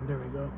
There we go.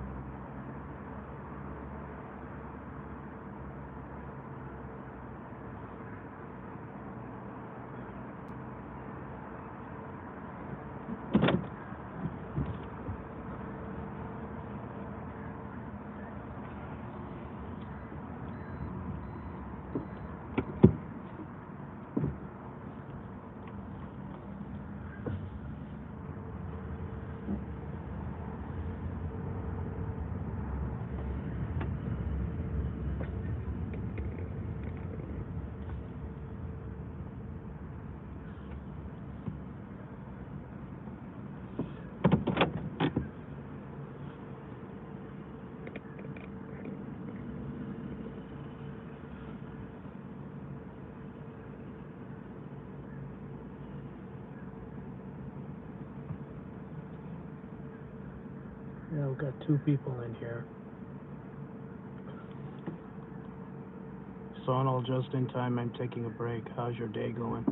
Yeah, we've got 2 people in here. Sonal, just in time. I'm taking a break. How's your day going?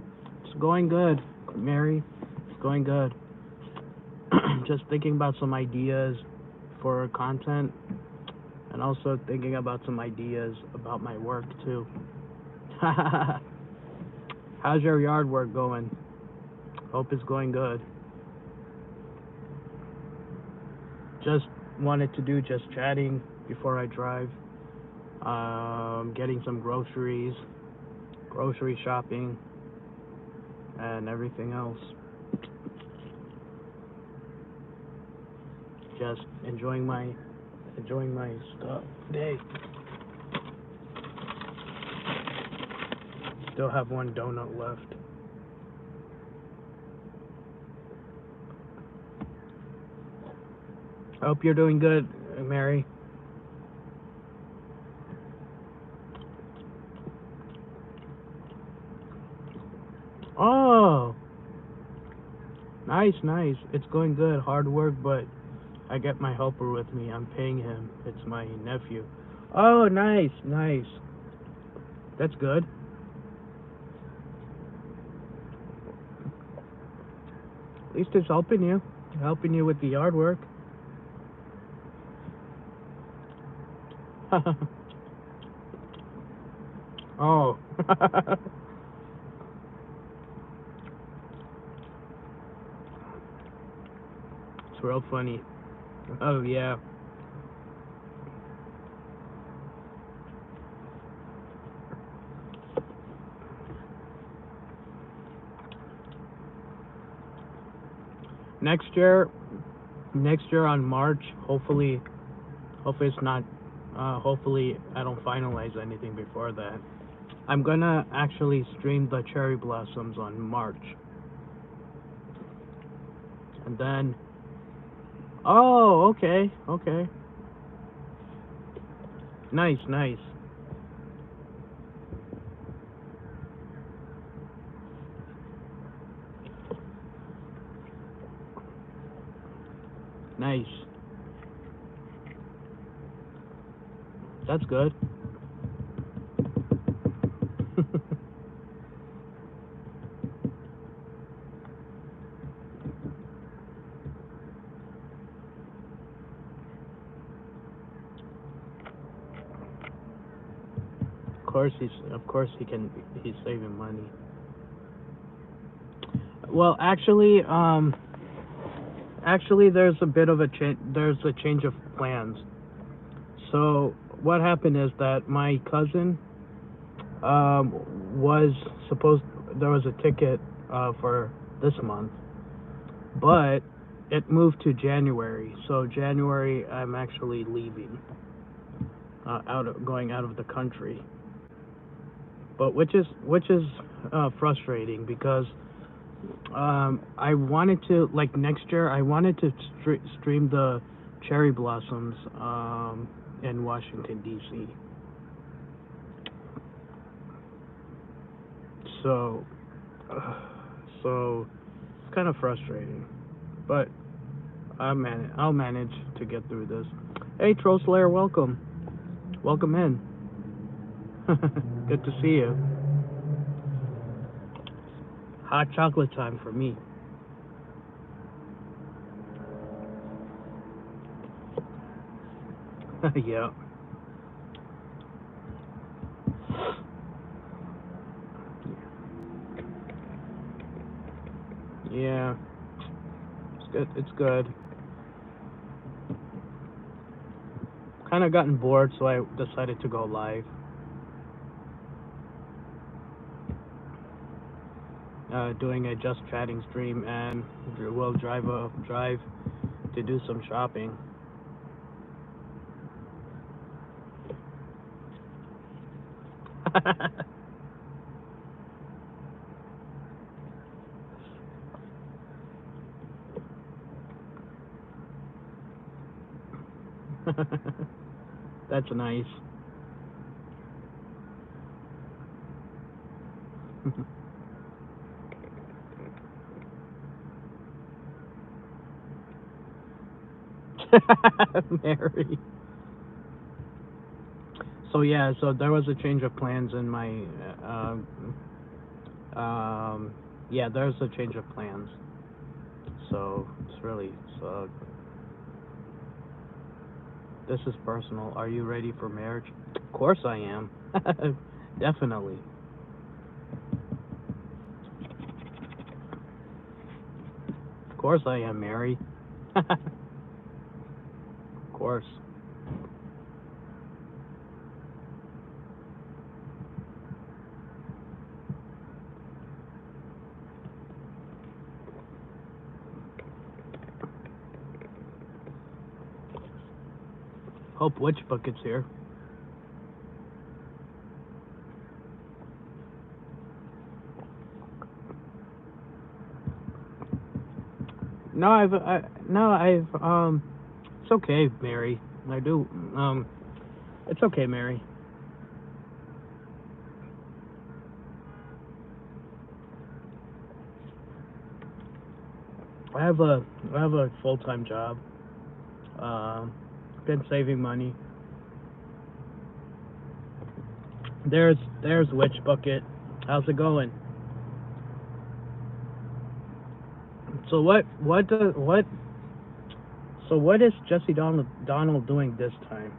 It's going good, Mary. It's going good. Just thinking about some ideas for content, and also thinking about some ideas about my work too. How's your yard work going? Hope it's going good. Just wanted to do just chatting before I drive. Getting some groceries, grocery shopping, and everything else. Just enjoying my stuff today. Still have 1 donut left. I hope you're doing good, Mary. Oh, nice, nice. It's going good. Hard work, but I get my helper with me. I'm paying him. It's my nephew. Oh, nice, nice. That's good. At least it's helping you with the yard work. Oh. It's real funny. Oh, yeah. Next year on March, hopefully it's not, hopefully I don't finalize anything before that. I'm gonna actually stream the cherry blossoms on March. And then, oh, okay. Nice, nice. Nice. That's good. Of course he's saving money. Well, actually there's a bit of a change of plans. So what happened is that my cousin was supposed there was a ticket for this month, but it moved to January. So January I'm actually leaving, going out of the country. But which is frustrating because I wanted to, like, next year I wanted to stream the cherry blossoms in Washington D.C. So it's kind of frustrating, but I'll manage to get through this. Hey, Troll Slayer, welcome in. Good to see you. Hot chocolate time for me. Yeah. Yeah. It's good. It's good. Kind of gotten bored, so I decided to go live. Doing a just chatting stream, and we'll drive to do some shopping. That's nice. Mary. So yeah, so there was a change of plans in my yeah, there's a change of plans. So it's really so this is personal. Are you ready for marriage? Of course I am. Definitely. Of course I am, Mary. Of course. Hope Witch Bucket's here. No, it's okay, Mary. I do, it's okay, Mary. I have a, I have a full-time job. Um, been saving money. There's Witch Bucket. How's it going? So what is Jesse Donald doing this time?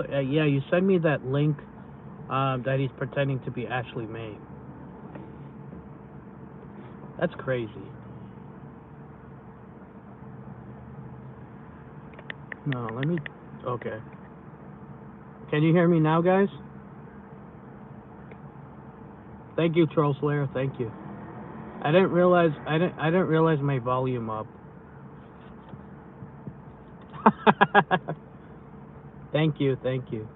Yeah, you sent me that link, that he's pretending to be Ashley May. That's crazy. No, let me. Okay. Can you hear me now, guys? Thank you, Troll Slayer. Thank you. I didn't realize my volume up. Thank you, thank you.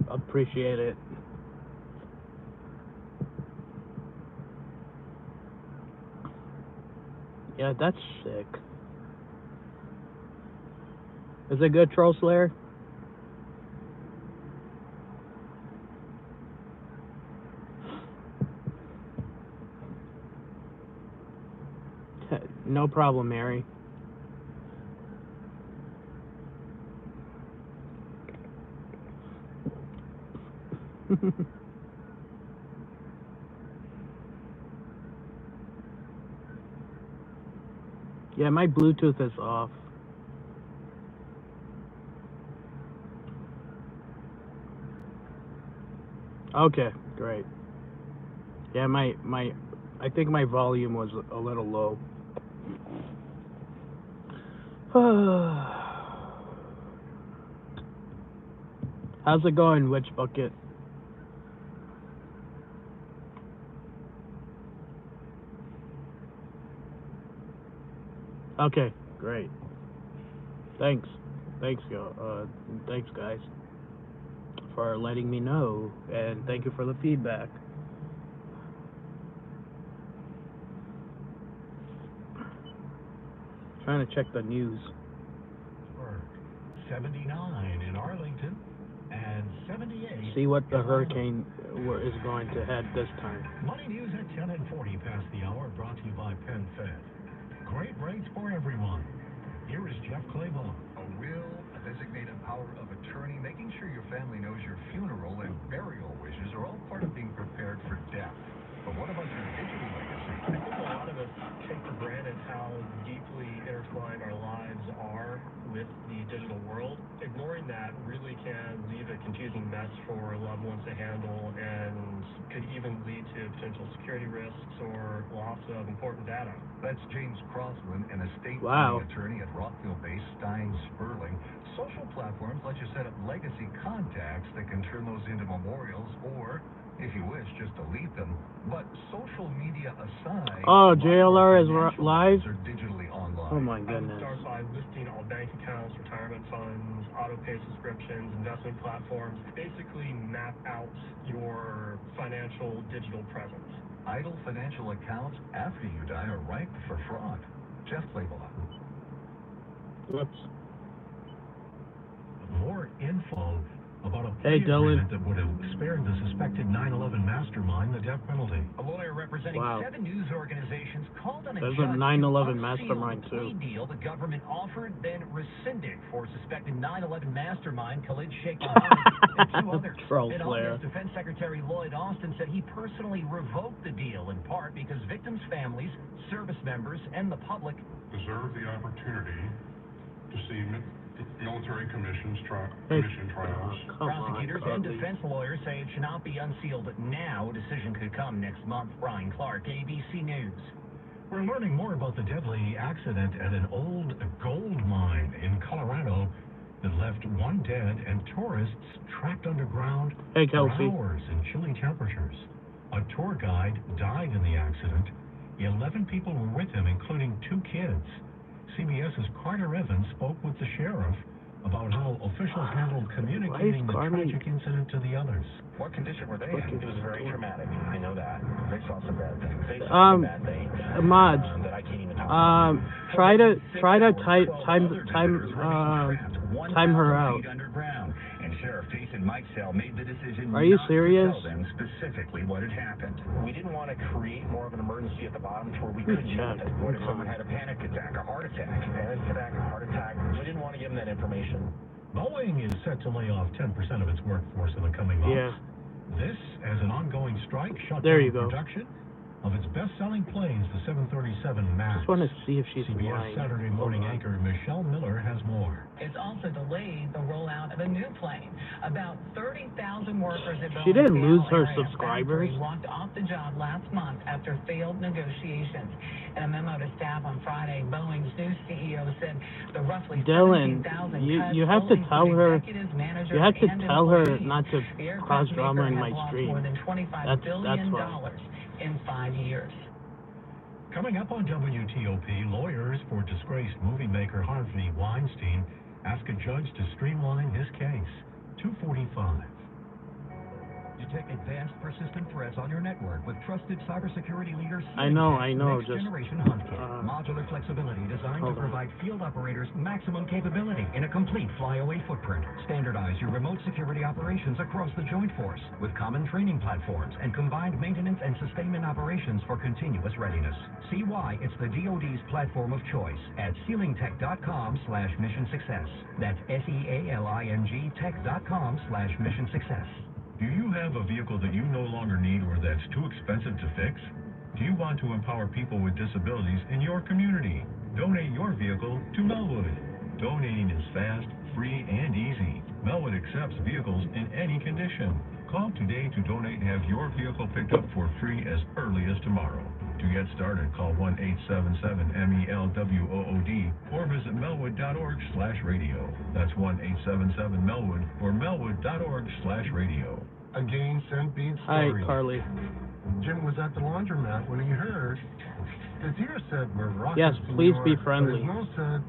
Appreciate it. Yeah, that's sick. Is it good, Troll Slayer? No problem, Mary. Yeah, my Bluetooth is off. Okay, great. Yeah, I think my volume was a little low. How's it going, Witch Bucket? Okay, great. Thanks. Thanks, thanks, guys, for letting me know, and thank you for the feedback. Trying to check the news. 79 in Arlington and 78. See what the hurricane is going to head this time. Money news at 10 and 40 past the hour, brought to you by PenFed. Great rates for everyone. Here is Jeff Claiborne. A will, a designated power of attorney, making sure your family knows your funeral and burial wishes are all part of being prepared for death. But what about your digital legacy? I think a lot of us take for granted how deeply intertwined our lives are with world, ignoring that really can leave a confusing mess for loved ones to handle and could even lead to potential security risks or loss of important data. That's James Crossland, an estate Wow. planning attorney at Rockville-based Stein Sperling. Social platforms let you set up legacy contacts that can turn those into memorials or, if you wish, just delete them. But social media aside, Oh, JLR is financial live? records are digitally online. Oh my I would goodness. start by listing all bank accounts, retirement funds, auto-pay subscriptions, investment platforms. Basically map out your financial digital presence. Idle financial accounts after you die are ripe for fraud. Jeff Playboy. Whoops. More info about a Hey, plea Dylan. agreement that would have spared the suspected 9/11 mastermind the death penalty. A lawyer representing Wow. 7 news organizations called on a There's a judge 9/11 to unseal mastermind, the plea too. deal the government offered, then rescinded for suspected 9/11 mastermind Khalid Sheikh Mohammed and 2 others. Troll In Slayer. August, Defense Secretary Lloyd Austin said he personally revoked the deal, in part because victims' families, service members, and the public deserve the opportunity to see military commission trials. Come prosecutors on, and Carly. defense lawyers say it should not be unsealed now. A decision could come next month. Brian Clark, ABC News. We're learning more about the deadly accident at an old gold mine in Colorado that left 1 dead and tourists trapped underground Hey, for Kelsey. hours in chilly temperatures. A tour guide died in the accident. 11 people were with him, including 2 kids. CBS's Carter Evans spoke with the sheriff about how officials handled communicating the Carmen? tragic incident to the others. What condition were they in? It was very traumatic. I know that. They saw some bad things. They saw Um, some bad things mods. that I can't even talk about. Try to time her out. Underground, and Sheriff Jason Mikesell made the decision Are you not serious? to tell them specifically what had happened. We didn't want to create more of an emergency at the bottom to where we couldn't deal with it. What if someone had a panic attack, a heart attack? Panic attack, a heart attack. We didn't want to give them that information. Boeing is set to lay off 10% of its workforce in the coming months. Yeah. This as an ongoing strike shut There down you go. production of its best-selling planes, the 737 MAX. Just want to see if she's CBS lying. Saturday morning anchor Michelle Miller has more. It's also delayed the rollout of a new plane. About 30,000 workers at She didn't Boeing's lose her Seattle area subscribers? factory walked off the job last month after failed negotiations. In a memo to staff on Friday, Boeing's new CEO said the roughly Dylan, 17,000 you have to cuts tell will her. include executives, managers, You have to and tell her employees. not to The aircraft cause drama maker in has my lost stream. more than $25 That's billion why. in 5 years. Coming up on WTOP, lawyers for disgraced movie maker Harvey Weinstein ask a judge to streamline his case. 2:45. Detect advanced persistent threats on your network with trusted cybersecurity leader I know, Next just, generation HuntKit. Modular flexibility designed to hold on. provide field operators maximum capability in a complete flyaway footprint. Standardize your remote security operations across the Joint Force with common training platforms and combined maintenance and sustainment operations for continuous readiness. See why it's the DoD's platform of choice at sealingtech.com/mission success. That's SEALING tech.com/mission success. Do you have a vehicle that you no longer need or that's too expensive to fix? Do you want to empower people with disabilities in your community? Donate your vehicle to Melwood. Donating is fast, free, and easy. Melwood accepts vehicles in any condition. Call today to donate and have your vehicle picked up for free as early as tomorrow. To get started, call 1-877-MELWOOD or visit melwood.org/radio. That's 1-877-MELWOOD or melwood.org/radio. A Gain Sent Beat Hi, story. Carly. Jim was at the laundromat when he heard his ear said Morocco. Yes, please be friendly. His nose said,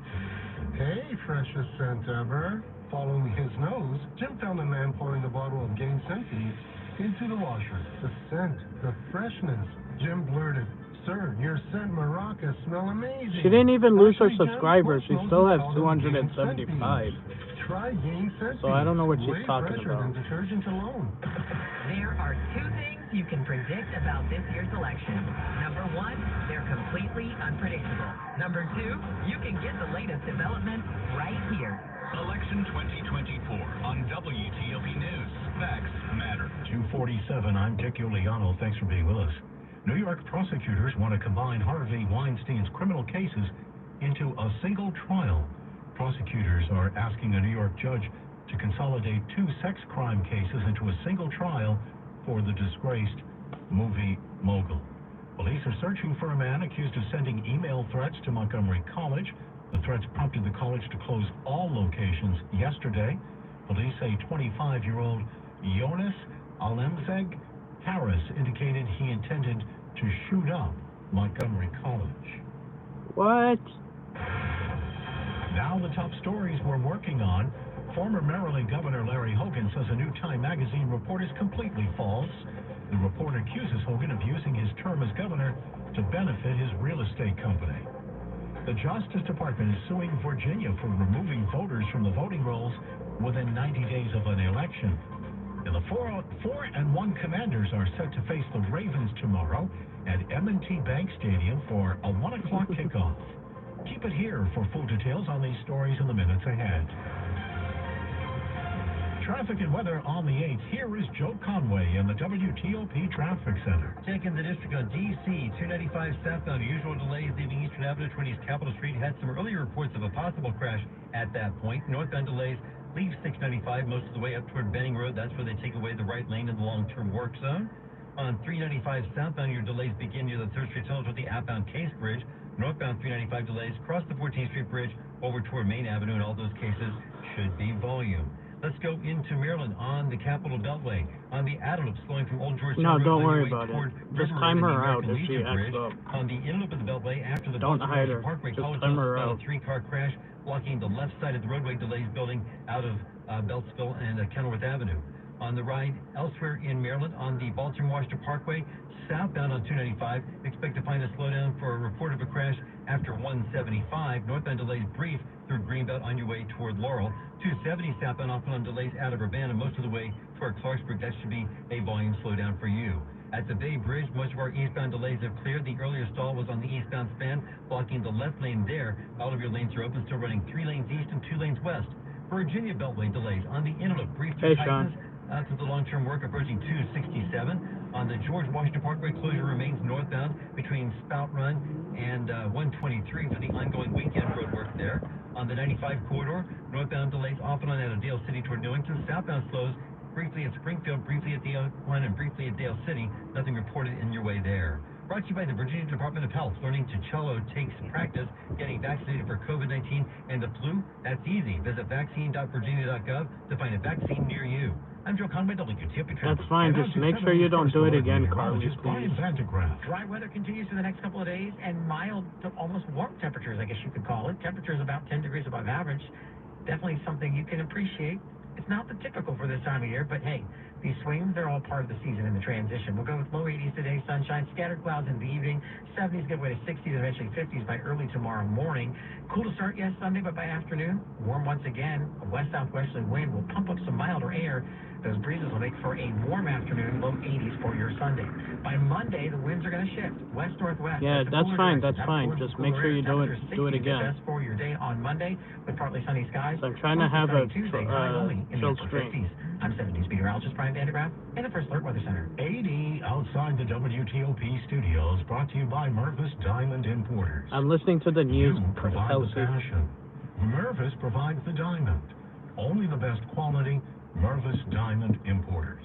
"Hey, freshest scent ever." Following his nose, Jim found a man pouring a bottle of Gain Scent Beads into the washer. The scent, the freshness. Jim blurted, "Sir, your scent maracas smell amazing." She didn't even lose her Actually, Jim, subscribers. She most still noses has call them Gain Scent 275. Beads. Try Gain Scent So I don't know what Beads. she's Way talking fresher about. than detergent alone. There are 2 things you can predict about this year's election. Number 1, they're completely unpredictable. Number 2, you can get the latest developments right here. Election 2024 on WTOP News. Facts matter. 2:47. I'm Dick Iuliano. Thanks for being with us. New York prosecutors want to combine Harvey Weinstein's criminal cases into a single trial. Prosecutors prosecutors are asking a New York judge to consolidate 2 sex crime cases into a single trial for the disgraced movie mogul. Police are searching for a man accused of sending email threats to Montgomery College. The threats prompted the college to close all locations yesterday. Police say 25-year-old Jonas Alemzeg Harris indicated he intended to shoot up Montgomery College. What? Now the top stories we're working on. Former Maryland Governor Larry Hogan says a new Time magazine report is completely false. The report accuses Hogan of using his term as governor to benefit his real estate company. The Justice Department is suing Virginia for removing voters from the voting rolls within 90 days of an election. And the 4-1 Commanders are set to face the Ravens tomorrow at M&T Bank Stadium for a 1 o'clock kickoff. Keep it here for full details on these stories in the minutes ahead. Traffic and weather on the 8th. Here is Joe Conway in the WTOP Traffic Center. Taking the district on DC 295 southbound. Usual delays leaving Eastern Avenue 20 Capitol Street. Had some earlier reports of a possible crash at that point. Northbound delays leave 695 most of the way up toward Benning Road. That's where they take away the right lane in the long-term work zone. On 395 southbound, your delays begin near the 3rd Street tunnel with the outbound Case Bridge. Northbound 395 delays cross the 14th Street Bridge over toward Main Avenue. In all those cases should be volume. Let's go into Maryland on the Capitol Beltway. On the outer loop, slowing from Old Georgetown No, Road don't worry way about it. toward Just River time Road her and the out American if she Legion acts Bridge. up. On the inner loop of the Beltway, after the Don't Baltimore hide her. Parkway, Just College time Hills, her about out. a 3-car crash blocking the left side of the roadway. Delays building out of Beltsville and Kenilworth Avenue. On the ride elsewhere in Maryland, on the Baltimore-Washington Parkway, southbound on 295, expect to find a slowdown for a report of a crash after 175. Northbound delays brief through Greenbelt on your way toward Laurel. 270 southbound often on delays out of Urbana most of the way toward Clarksburg. That should be a volume slowdown for you. At the Bay Bridge, most of our eastbound delays have cleared. The earlier stall was on the eastbound span, blocking the left lane there. All of your lanes are open, still running 3 lanes east and 2 lanes west. Virginia Beltway delays on the inner loop, brief through Titans to the long-term work approaching 267. On the George Washington Parkway, closure remains northbound between Spout Run and 123 for the ongoing weekend road work there. On the 95 corridor, northbound delays off and on out of Dale City toward Newington. Southbound slows briefly at Springfield, briefly at Dale Run, and briefly at Dale City. Nothing reported in your way there. Brought to you by the Virginia Department of Health. Learning to cello takes practice. Getting vaccinated for COVID-19 and the flu, that's easy. Visit vaccine.virginia.gov to find a vaccine near you. I'm Joe Conway, WTOP. That's fine. Just make sure you don't do it again, Carly, please. Dry weather continues for the next couple of days, and mild to almost warm temperatures, I guess you could call it. Temperatures about 10 degrees above average. Definitely something you can appreciate. It's not the typical for this time of year, but hey, these swings are all part of the season and the transition. We'll go with low 80s today, sunshine, scattered clouds in the evening, 70s give way to 60s, eventually 50s by early tomorrow morning. Cool to start, yes, Sunday, but by afternoon, warm once again. A west-southwesterly wind will pump up some milder air. Those breezes will make for a warm afternoon, low 80s for your Sunday. By Monday, the winds are going to shift west-northwest. Yeah, that's fine. That's fine. Just make sure you do it again. Best for your day on Monday with partly sunny skies. So I'm trying to have a Tuesday, only in the 50s. I'm 70s meteorologist Brian Vandergraaf in the First Alert Weather Center. 80 outside the WTOP studios, brought to you by Mervis Diamond Importers. I'm listening to the news. You provide the passion. Mervis provides the diamond. Only the best quality. Mervis Diamond Importers.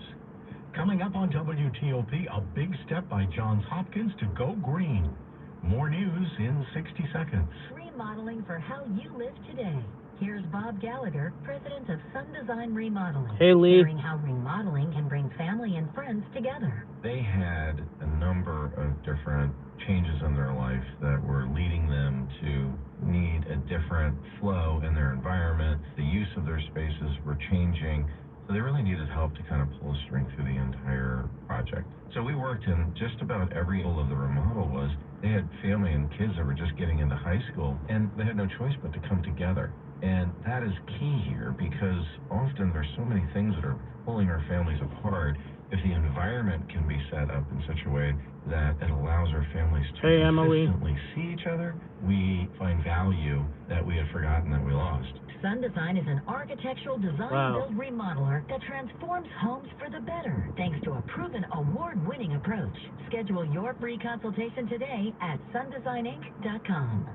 Coming up on WTOP, a big step by Johns Hopkins to go green. More news in 60 seconds. Remodeling for how you live today. Here's Bob Gallagher, president of Sun Design Remodeling, hey, Lee. sharing how remodeling can bring family and friends together. They had a number of different changes in their life that were leading them to need a different flow in their environment. The use of their spaces were changing, so they really needed help to kind of pull a string through the entire project. So we worked in just about every goal of the remodel was they had family and kids that were just getting into high school, and they had no choice but to come together. And that is key here because often there's so many things that are pulling our families apart. If the environment can be set up in such a way that it allows our families to consistently see each other, we find value that we had forgotten that we lost. Sun Design is an architectural design-build remodeler that transforms homes for the better, thanks to a proven award-winning approach. Schedule your free consultation today at sundesigninc.com.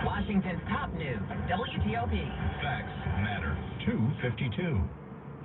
Washington's top news, WTOP. Facts matter. 2:52.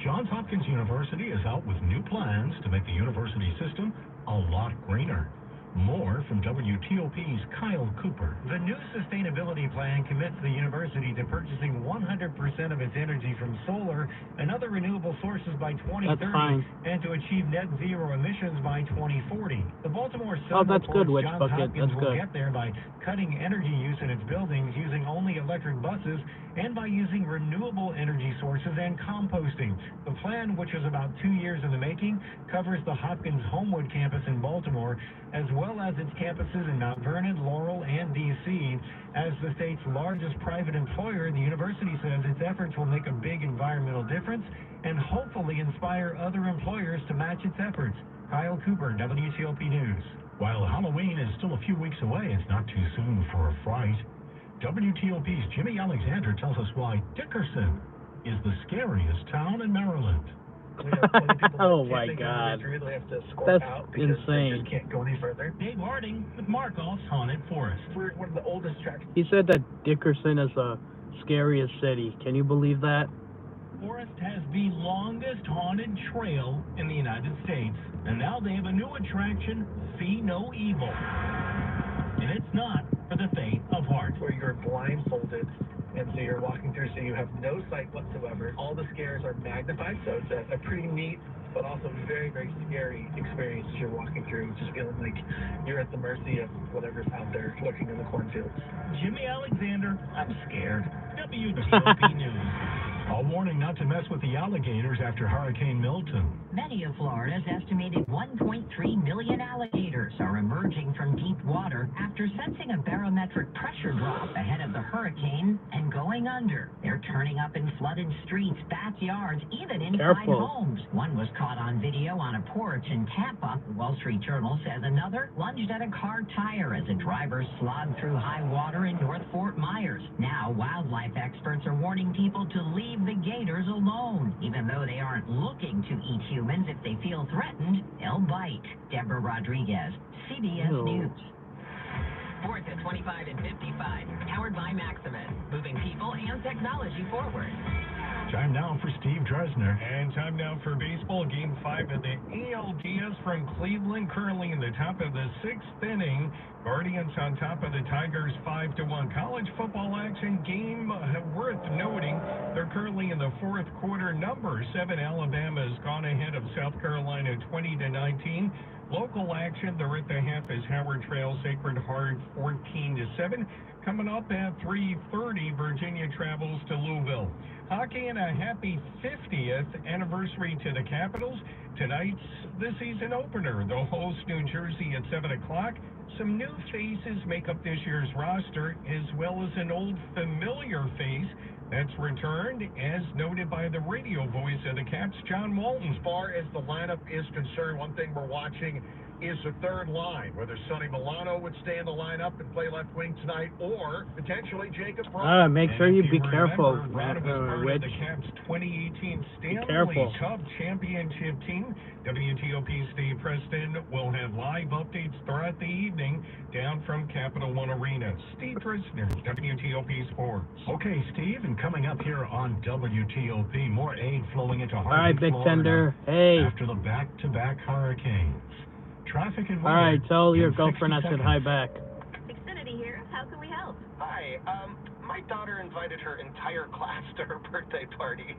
Johns Hopkins University is out with new plans to make the university system a lot greener. More from WTOP's Kyle Cooper. The new sustainability plan commits the university to purchasing 100% of its energy from solar and other renewable sources by 2030 and to achieve net zero emissions by 2040. The Baltimore Sun reports Johns Hopkins will get there by cutting energy use in its buildings, using only electric buses, and by using renewable energy sources and composting. The plan, which is about 2 years in the making, covers the Hopkins Homewood campus in Baltimore, as well as its campuses in Mount Vernon, Laurel, and D.C. As the state's largest private employer, the university says its efforts will make a big environmental difference and hopefully inspire other employers to match its efforts. Kyle Cooper, WTOP News. While Halloween is still a few weeks away, it's not too soon for a fright. WTOP's Jimmy Alexander tells us why Dickerson is the scariest town in Maryland. Oh my God, that's insane. Just can't go any further. Dave Harding with Markoff's Haunted Forest. We're one of the oldest tracks. He said that Dickerson is the scariest city. Can you believe that? Forest has the longest haunted trail in the United States, and now they have a new attraction, See No Evil. And it's not for the faint of heart. Where you're blindfolded, and so you're walking through, so you have no sight whatsoever. All the scares are magnified, so it's a pretty neat, but also very, very scary experience as you're walking through, just feeling like you're at the mercy of whatever's out there lurking in the cornfields. Jimmy Alexander, I'm scared. WTOP News. A warning not to mess with the alligators after Hurricane Milton. Many of Florida's estimated 1.3 million alligators are emerging from deep water after sensing a barometric pressure drop ahead of the hurricane and going under. They're turning up in flooded streets, backyards, even inside homes. One was caught on video on a porch in Tampa. The Wall Street Journal says another lunged at a car tire as a driver slogged through high water in North Fort Myers. Now, wildlife experts are warning people to leave the gators alone. Even though they aren't looking to eat humans, if they feel threatened, they'll bite. Deborah Rodriguez, CBS News. Sports at 25 and 55, powered by Maximus, moving people and technology forward. Time now for Steve Dresner. And time now for baseball. Game 5 of the ALDS from Cleveland, currently in the top of the 6th inning. Guardians on top of the Tigers 5-1. College football action game worth noting. They're currently in the 4th quarter. Number 7 Alabama has gone ahead of South Carolina 20-19. Local action, they're at the half as Howard trails Sacred Heart 14-7. Coming up at 3:30, Virginia travels to Louisville. Hockey and a happy 50th anniversary to the Capitals. Tonight's the season opener. They'll host New Jersey at 7 o'clock. Some new faces make up this year's roster, as well as an old familiar face that's returned, as noted by the radio voice of the Caps, John Walton. As far as the lineup is concerned, one thing we're watching is the third line, whether Sonny Milano would stay in the lineup and play left wing tonight, or potentially Jacob Brown. Make sure you be careful, Rich. The Caps 2018 Stanley Cup championship team. WTOP's Steve Preston will have live updates throughout the evening down from Capital One Arena. Steve Preston, WTOP Sports. Okay, Steve, and coming up here on WTOP, more aid flowing into Harvey, All right, Big Florida Tender. Hey. after the back-to-back hurricanes. Traffic and weather. All right, tell your girlfriend I said hi back. Xfinity here. How can we help? Hi. My daughter invited her entire class to her birthday party.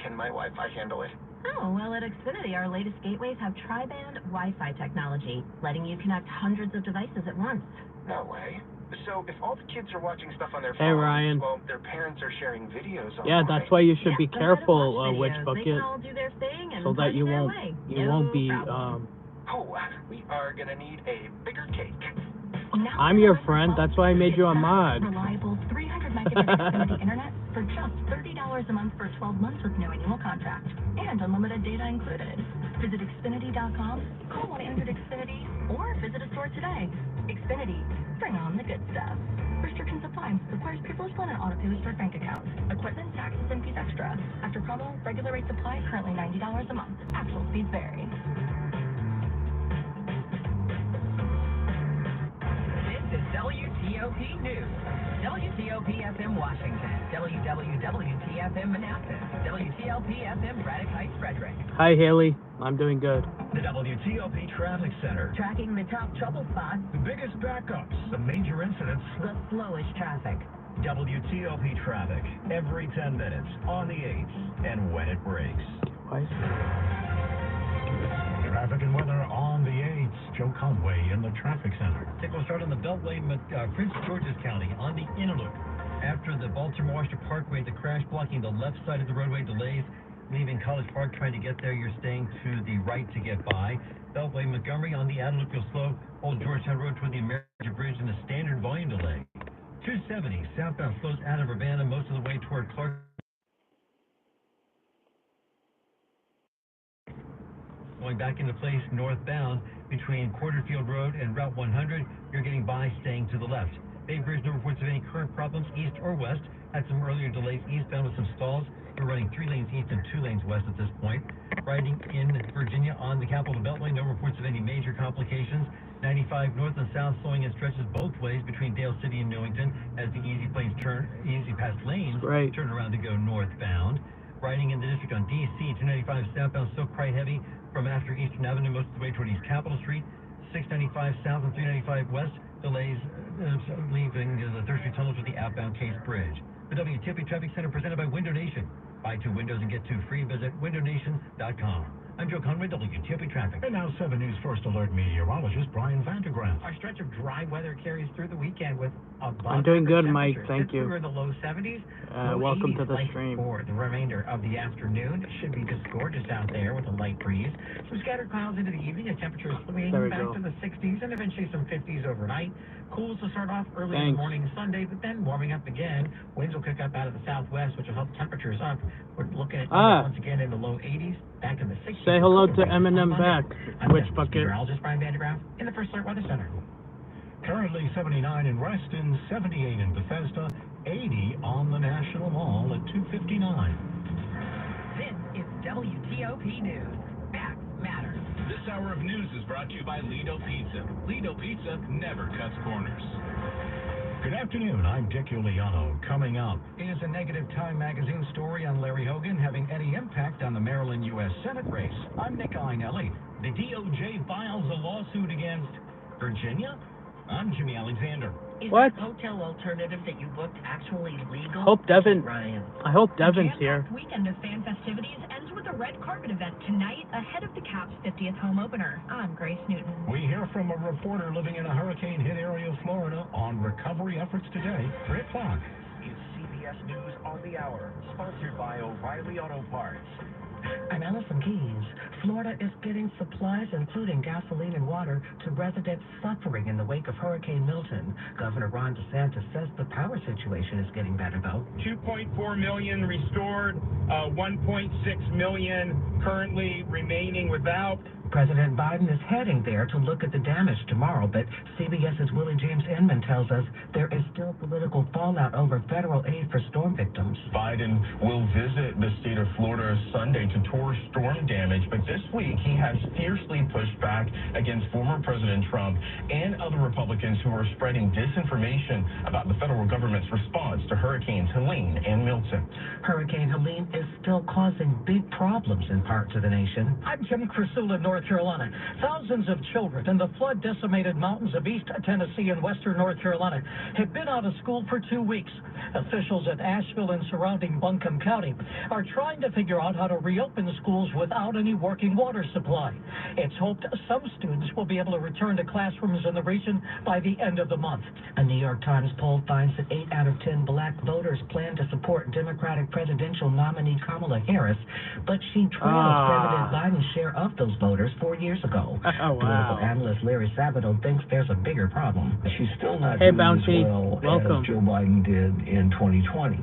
Can my Wi-Fi handle it? Oh, well, at Xfinity, our latest gateways have tri-band Wi-Fi technology, letting you connect hundreds of devices at once. No way. So if all the kids are watching stuff on their Hey, phones, Ryan. well, their parents are sharing videos on. Yeah, that's why you should be Yeah, careful, let 'em watch Witch videos. They Bucket, can all do their thing and so that party you their won't way. won't be problem. Oh, we are gonna need a bigger cake. Now I'm your friend. That's why I made you a mod. Reliable 300 megabit Xfinity internet for just $30 a month for 12 months with no annual contract and unlimited data included. Visit Xfinity.com, call 1-800-XFINITY, or visit a store today. Xfinity, bring on the good stuff. Restrictions apply. Requires paperless plan and auto-pay with stored bank account. Equipment, taxes, and fees extra. After promo, regular rates apply. Currently $90 a month. Actual speeds vary. This is WTOP News. WTOP FM Washington. WWWTFM Manassas. WTLP FM Braddock Heights, Frederick. Hi, Haley. I'm doing good. The WTOP Traffic Center. Tracking the top trouble spots, The biggest backups, the major incidents. the slowest traffic. WTOP traffic every 10 minutes on the 8th and when it breaks. Why? Traffic and weather on the 8th. Joe Conway in the traffic center. Take we'll start on the Beltway, Prince George's County, on the inner loop. After the Baltimore-Washington Parkway, the crash blocking the left side of the roadway, delays leaving College Park. Trying to get there, you're staying to the right to get by. Beltway, Montgomery, on the outer loop, you'll slow. Old Georgetown Road toward the American Bridge in a standard volume delay. 270 southbound slows out of Urbana most of the way toward Clark. Going back into place northbound between Quarterfield Road and Route 100, you're getting by, staying to the left. Bay Bridge, no reports of any current problems east or west. Had some earlier delays eastbound with some stalls. We're running 3 lanes east and 2 lanes west at this point. Riding in Virginia on the Capitol Beltway, no reports of any major complications. 95 north and south slowing in stretches both ways between Dale City and Newington as the Easy Pass lanes turn around to go northbound. Riding in the district on DC, 295 southbound still quite heavy from after Eastern Avenue most of the way toward East Capitol Street. 695 south and 395 west delays leaving the Third Street tunnel to the outbound Case Bridge. The WTOP Traffic Center presented by Window Nation. Buy 2 windows and get 2 free. Visit windownation.com. I'm Joe Conway, WTOP Traffic. And now 7 News First Alert meteorologist Brian Vandergraaf. Our stretch of dry weather carries through the weekend with I'm doing good, Mike. Thank you. We're in the low 70s. Welcome 80s to the light stream. For the remainder of the afternoon. It should be just gorgeous out there with a light breeze. Some scattered clouds into the evening as temperatures swing back to the 60s and eventually some 50s overnight. Cools to start off early in the morning Sunday, but then warming up again. Winds will kick up out of the southwest, which will help temperatures up. We're looking at once again in the low 80s, back in the 60s. Say hello to Eminem back. Which bucket? Meteorologist Brian Vandergraaf in the First Alert Weather Center. Currently 79 in Reston, 78 in Bethesda, 80 on the National Mall at 259. This is WTOP News. Facts matter. This hour of news is brought to you by Lido Pizza. Lido Pizza never cuts corners. Good afternoon, I'm Dick Iuliano. Coming up is a negative Time magazine story on Larry Hogan having any impact on the Maryland U.S. Senate race. I'm Nick Einelli. The DOJ files a lawsuit against Virginia. I'm Jimmy Alexander. Is that hotel alternative that you booked actually legal? Hope Devin. Ryan. I hope Devin's here. The weekend of fan festivities ends with a red carpet event tonight ahead of the Caps' 50th home opener. I'm Grace Newton. We hear from a reporter living in a hurricane-hit area of Florida on recovery efforts today. 3 o'clock. Is CBS News on the Hour, sponsored by O'Reilly Auto Parts. I'm Allison Keys. Florida is getting supplies, including gasoline and water, to residents suffering in the wake of Hurricane Milton. Governor Ron DeSantis says the power situation is getting better, though. 2.4 million restored, 1.6 million currently remaining without. President Biden is heading there to look at the damage tomorrow, but CBS's Willie James Inman tells us there is still political fallout over federal aid for storm victims. Biden will visit the state of Florida Sunday to tour storm damage, but this week he has fiercely pushed back against former President Trump and other Republicans who are spreading disinformation about the federal government's response to Hurricanes Helene and Milton. Hurricane Helene is still causing big problems in parts of the nation. I'm Jim Crisula, North Carolina. Thousands of children in the flood-decimated mountains of East Tennessee and western North Carolina have been out of school for 2 weeks. Officials at Asheville and surrounding Buncombe County are trying to figure out how to reopen schools without any working water supply. It's hoped some students will be able to return to classrooms in the region by the end of the month. A New York Times poll finds that 8 out of 10 black voters plan to support Democratic presidential nominee Kamala Harris, but she trails President Biden's share of those voters 4 years ago. Political analyst Larry Sabato thinks there's a bigger problem. She's still not doing as well as Joe Biden did in 2020.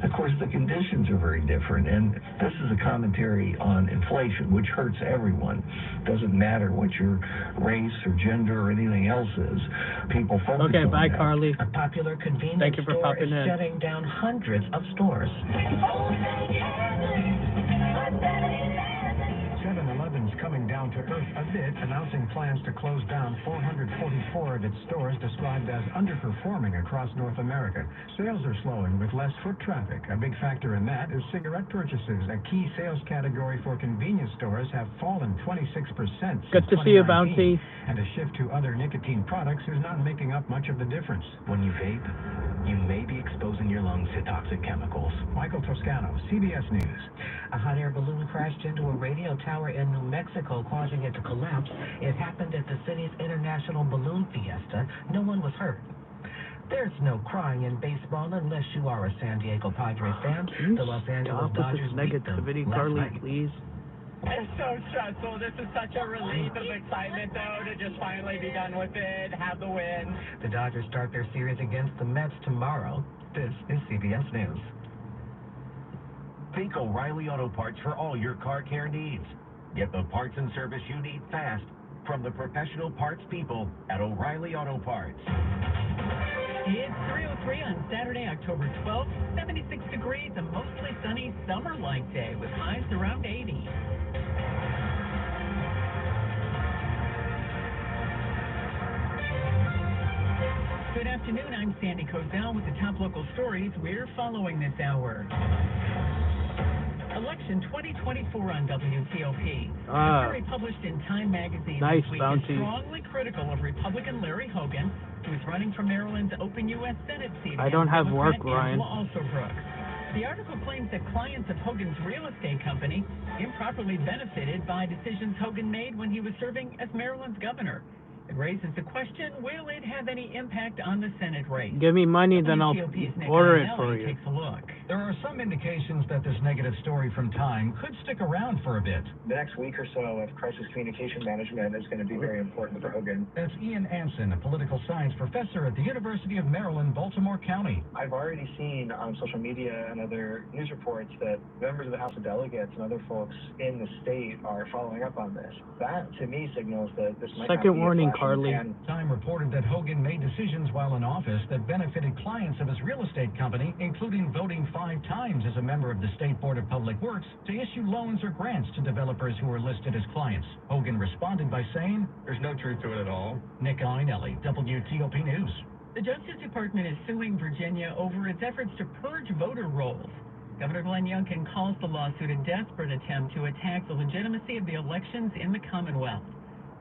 Of course, the conditions are very different, and this is a commentary on inflation, which hurts everyone. Doesn't matter what your race or gender or anything else is. People focus on bye, that. Carly. A popular convenience Thank you for store popping is in. shutting down hundreds of stores. 7-Eleven sales coming down to earth a bit, announcing plans to close down 444 of its stores described as underperforming across North America. Sales are slowing with less foot traffic. A big factor in that is cigarette purchases. A key sales category for convenience stores have fallen 26%. Good to see you, Bounty. And a shift to other nicotine products is not making up much of the difference. When you vape, you may be exposing your lungs to toxic chemicals. Michael Toscano, CBS News. A hot air balloon crashed into a radio tower in New Mexico, causing it to collapse. It happened at the city's International Balloon Fiesta. No one was hurt. There's no crying in baseball unless you are a San Diego Padres fan. The Los Angeles Dodgers beat them negativity, Carly, please. It's so stressful. This is such a relief of excitement, though, to just finally be done with it, have the win. The Dodgers start their series against the Mets tomorrow. This is CBS News. Think O'Reilly Auto Parts for all your car care needs. Get the parts and service you need fast from the professional parts people at O'Reilly Auto Parts. It's 3:03 on Saturday, October 12th, 76 degrees, a mostly sunny summer-like day with highs around 80. Good afternoon, I'm Sandy Kozel with the top local stories we're following this hour. Election 2024 on WTOP. A story published in Time magazine this week is strongly critical of Republican Larry Hogan, who is running for Maryland's open U.S. Senate seat. I don't have Democrat work, Ryan. Angela Alsobrooks. The article claims that clients of Hogan's real estate company improperly benefited by decisions Hogan made when he was serving as Maryland's governor. It raises the question, will it have any impact on the Senate race? Give me money, then I'll order it for you. Takes a look. There are some indications that this negative story from Time could stick around for a bit. The next week or so of crisis communication management is going to be very important for Hogan. That's Ian Anson, a political science professor at the University of Maryland, Baltimore County. I've already seen on social media and other news reports that members of the House of Delegates and other folks in the state are following up on this. That, to me, signals that this might not be warning, Carly. Time reported that Hogan made decisions while in office that benefited clients of his real estate company, including voting 5 times as a member of the State Board of Public Works to issue loans or grants to developers who were listed as clients. Hogan responded by saying, "There's no truth to it at all." Nick Einelli, WTOP News. The Justice Department is suing Virginia over its efforts to purge voter rolls. Governor Glenn Youngkin calls the lawsuit a desperate attempt to attack the legitimacy of the elections in the Commonwealth.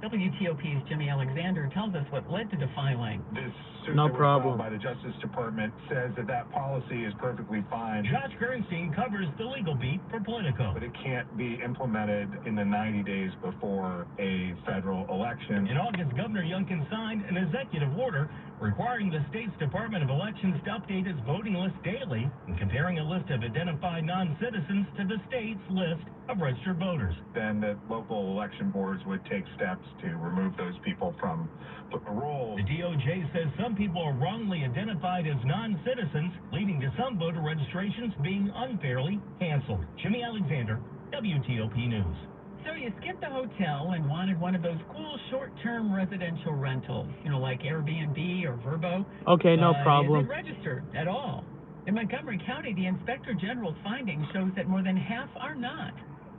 WTOP's Jimmy Alexander tells us what led to the filing. This suit that was filed by the Justice Department says that that policy is perfectly fine. Josh Bernstein covers the legal beat for Politico. But it can't be implemented in the 90 days before a federal election. In August, Governor Youngkin signed an executive order requiring the state's Department of Elections to update its voting list daily and comparing a list of identified non-citizens to the state's list of registered voters. Then the local election boards would take steps to remove those people from the roll. The DOJ says some people are wrongly identified as non-citizens, leading to some voter registrations being unfairly canceled. Jimmy Alexander, WTOP News. So you skipped the hotel and wanted one of those cool short-term residential rentals, like Airbnb or Vrbo. Okay, no problem. Isn't registered at all. In Montgomery County, the Inspector General's findings shows that more than half are not.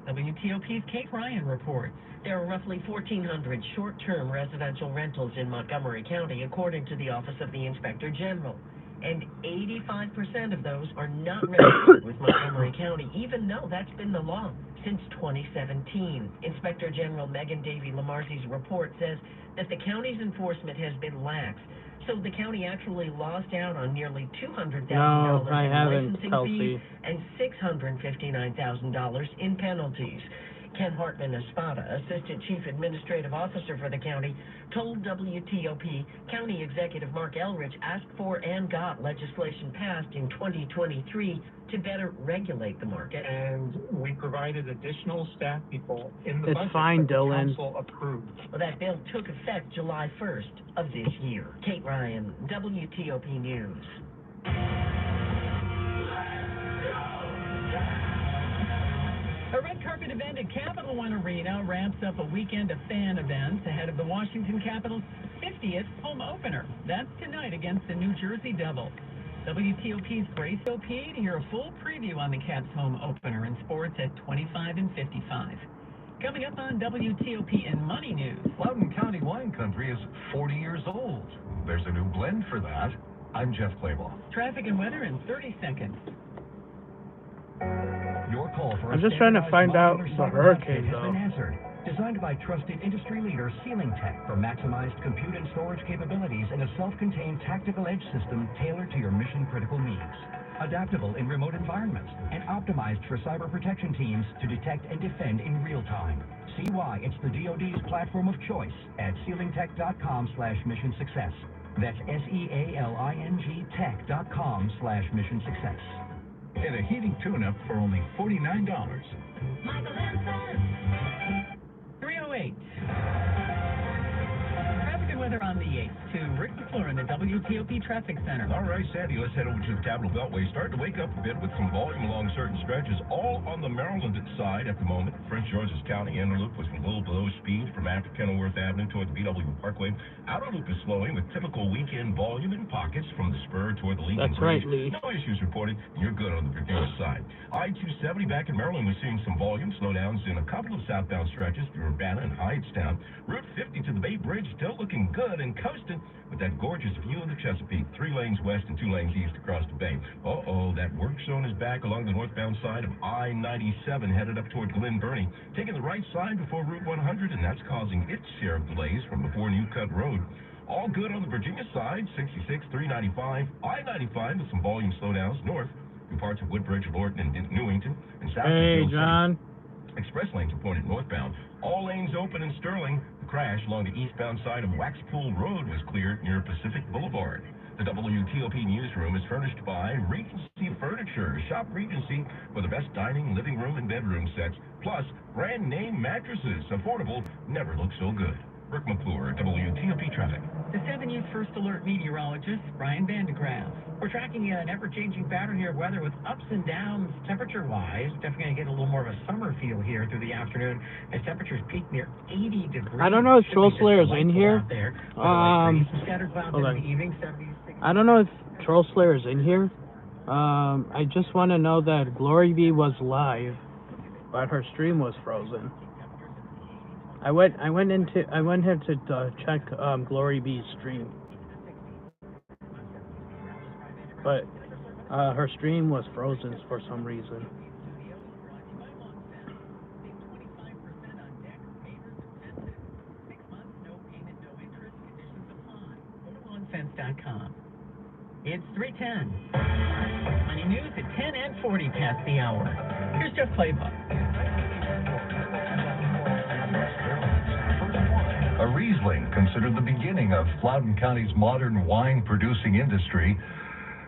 WTOP's Kate Ryan reports. There are roughly 1,400 short-term residential rentals in Montgomery County, according to the Office of the Inspector General. And 85% of those are not registered with Montgomery County, even though that's been the law since 2017. Inspector General Megan Davey-Lamarce's report says that the county's enforcement has been lax. So the county actually lost out on nearly $200,000 in licensing fees and $659,000 in penalties. Ken Hartman Espada, Assistant Chief Administrative Officer for the county, told WTOP County Executive Mark Elrich asked for and got legislation passed in 2023 to better regulate the market. And we provided additional staff people in the budget that the council approved. Well, that bill took effect July 1st of this year. Kate Ryan, WTOP News. A red carpet event at Capital One Arena wraps up a weekend of fan events ahead of the Washington Capitals' 50th home opener. That's tonight against the New Jersey Devils. WTOP's Grace OP to hear a full preview on the Caps' home opener in sports at 25 and 55. Coming up on WTOP and Money News. Loudoun County wine country is 40 years old. There's a new blend for that. I'm Jeff Claybaugh. Traffic and weather in 30 seconds. Your call for I'm just trying to find out the hurricane, has though. been answered. Designed by trusted industry leader Ceiling Tech for maximized compute and storage capabilities in a self-contained tactical edge system tailored to your mission-critical needs. Adaptable in remote environments and optimized for cyber protection teams to detect and defend in real time. See why it's the DoD's platform of choice at ceilingtech.com/mission success. That's SEALING tech.com/mission success. And a heating tune-up for only $49. 308. Traffic and weather on the 8th to Rick McClure in the WTOP Traffic Center. All right, Sandy, let's head over to the Capital Beltway. Starting to wake up a bit with some volume along certain stretches, all on the Maryland side at the moment. Prince George's County inner loop was a little below speed from after Kenilworth Avenue toward the BW Parkway. Outer loop is slowing with typical weekend volume in pockets from the spur toward the Legion Bridge. Right, Lee. No issues reported. You're good on the Virginia side. I-270 back in Maryland, we're seeing some volume slowdowns in a couple of southbound stretches through Urbana and Hyattstown. Route 50 to the Bay Bridge still looking good and coasting with that gorgeous view of the Chesapeake. 3 lanes west and 2 lanes east across the bay. That work zone is back along the northbound side of I-97 headed up toward Glen Burnie. Taking the right side before Route 100, and that's causing its share of delays from before New Cut Road. All good on the Virginia side, 66, 395, I-95 with some volume slowdowns north through parts of Woodbridge, Lorton, and Newington, and south Hey, of John. Express lanes are pointed northbound. All lanes open in Sterling. The crash along the eastbound side of Waxpool Road was cleared near Pacific Boulevard. The WTOP newsroom is furnished by Regency Furniture. Shop Regency for the best dining, living room, and bedroom sets, plus brand name mattresses. Affordable, never looks so good. Rick McClure, WTOP Traffic. The 7 News First Alert meteorologist, Brian Vandegraff. We're tracking an ever-changing pattern here of weather with ups and downs temperature-wise. Definitely going to get a little more of a summer feel here through the afternoon as temperatures peak near 80 degrees. I don't know if Troll Slayer is in here. Scattered clouds in the evening, 76. I don't know if Troll Slayer is in here. I just want to know that Glory Bee was live, but her stream was frozen. I went here to check Glory Bee's stream, but her stream was frozen for some reason. Fence.com. It's 3:10. Money News at 10 and 40 past the hour. Here's Jeff Claybaugh. A Riesling, considered the beginning of Loudoun County's modern wine-producing industry,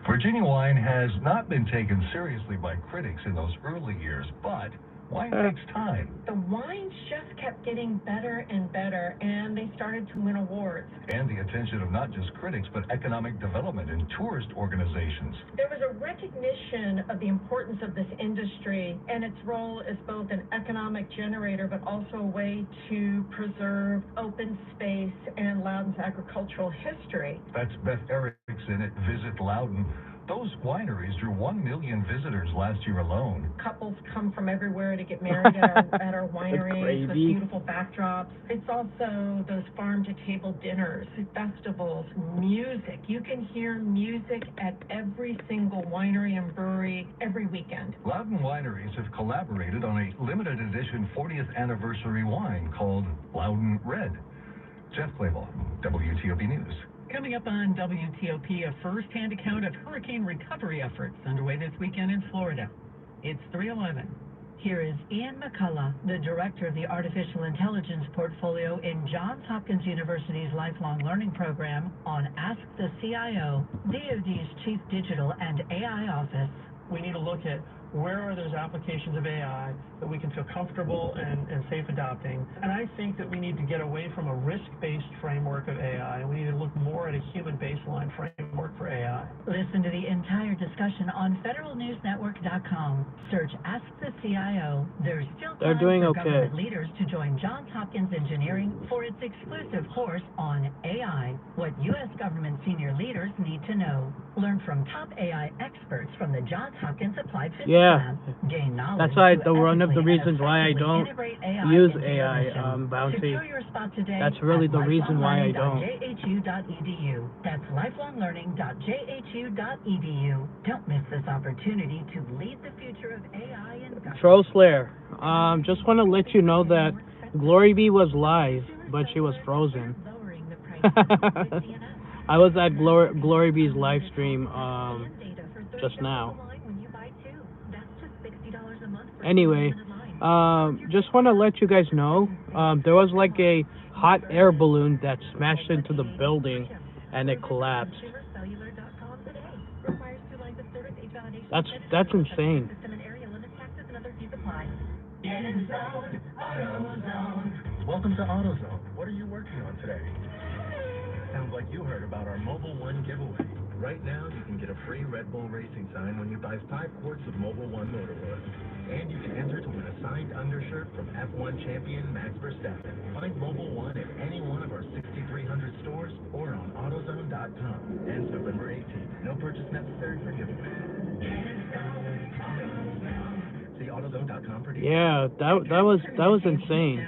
Virginia wine has not been taken seriously by critics in those early years, but wine takes time. The wines just kept getting better and better, and they started to win awards. And the attention of not just critics, but economic development and tourist organizations. There was a recognition of the importance of this industry and its role as both an economic generator, but also a way to preserve open space and Loudoun's agricultural history. That's Beth Erickson at Visit Loudoun. Those wineries drew 1 million visitors last year alone. Couples come from everywhere to get married at our wineries with beautiful backdrops. It's also those farm-to-table dinners, festivals, music. You can hear music at every single winery and brewery every weekend. Loudoun wineries have collaborated on a limited edition 40th anniversary wine called Loudoun Red. Jeff Claybaugh, WTOP News. Coming up on WTOP, a first-hand account of hurricane recovery efforts underway this weekend in Florida. It's 3:11. Here is Ian McCullough, the director of the Artificial Intelligence Portfolio in Johns Hopkins University's Lifelong Learning Program on Ask the CIO, DoD's Chief Digital and AI Office. We need to look at where are those applications of AI that we can feel comfortable and safe adopting. And I think that we need to get away from a risk-based framework of AI, and we need to look more at a human baseline framework for AI. Listen to the entire discussion on federalnewsnetwork.com. Search Ask the CIO. There's still time for government leaders to join Johns Hopkins Engineering for its exclusive course on AI, what U.S. government senior leaders need to know. Learn from top AI experts from the Johns Hopkins Applied Physics Yeah. Lab. Gain knowledge That's why to one of the ethically and reasons why I effectively don't integrate AI use into your AI, mission. Bounty. Secure your spot today That's really at the reason why I don't. lifelonglearning.jhu.edu. That's lifelonglearning.jhu.edu. Don't miss this opportunity to lead the future of AI and government. Troll Slayer, just want to let you know that Glory Bee was live, but she was frozen. I was at Glory Bee's live stream just now. Anyway, just want to let you guys know, there was like a hot air balloon that smashed into the building and it collapsed. That's insane. Welcome to AutoZone. What are you working on today? Sounds like you heard about our Mobile One giveaway. Right now, you can get a free Red Bull racing sign when you buy 5 quarts of Mobile One motor oil. And you can enter to win a signed undershirt from F1 champion Max Verstappen. Find Mobile One at any one of our 6,300 stores or on AutoZone.com. Ends November 18th. No purchase necessary for giveaway. See AutoZone.com for details. Yeah, that was insane.